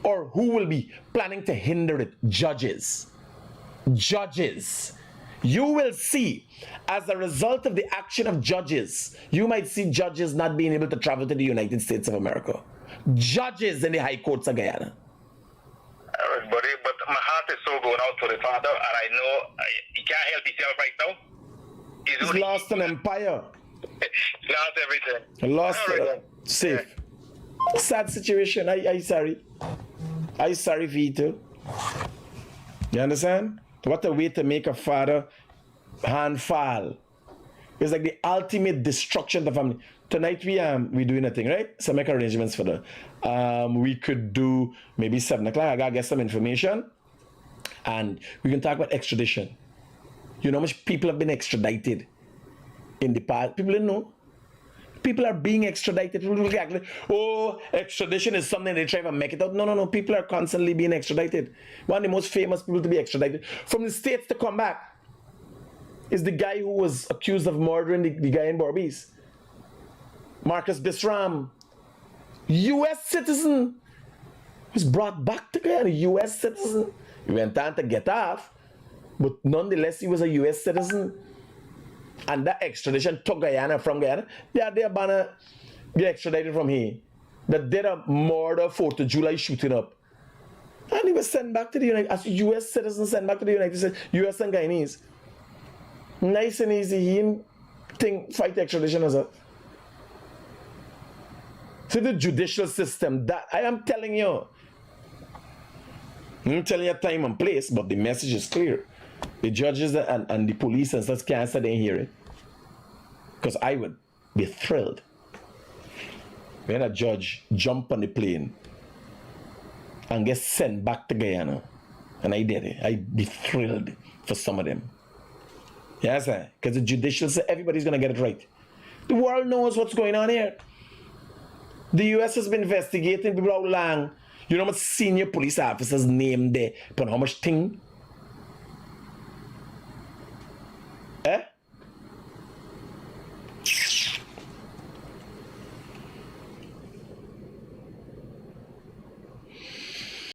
or who will be planning to hinder it? Judges. Judges. You will see, as a result of the action of judges, you might see judges not being able to travel to the United States of America. Judges in the high courts of Guyana. Buddy, but my heart is so going out to the father, and I know he can't help himself right now. He's lost an empire. Lost everything. Lost safe. Yeah. Sad situation. I sorry. I sorry for you too. You understand? What a way to make a father hand fall. It's like the ultimate destruction of the family. Tonight we doing a thing, right? So make arrangements for that. We could do maybe 7 o'clock. I gotta get some information, and we can talk about extradition. You know how much people have been extradited in the past? People don't know. People are being extradited. People look like, oh, extradition is something they try to make it out. No. People are constantly being extradited. One of the most famous people to be extradited from the States to come back is the guy who was accused of murdering the guy in Barbados. Marcus Bisram, U.S. citizen, was brought back to Guyana, U.S. citizen. He went on to get off, but nonetheless, he was a U.S. citizen. And that extradition took Guyana from Guyana. They're gonna be extradited from here. That did a murder 4th of July shooting up. And he was sent back to the United States, as a U.S. citizen sent back to the United States, U.S. and Guyanese. Nice and easy. He didn't fight extradition as a. So the judicial system, that I am telling you. I'm telling you time and place, but the message is clear. The judges and the police and such can't sit and hear it. Because I would be thrilled when a judge jump on the plane and get sent back to Guyana. And I did it. I'd be thrilled for some of them. Yes, sir. Because the judicial system, everybody's going to get it right. The world knows what's going on here. The US has been investigating people how long. You know how much senior police officers named there, but how much thing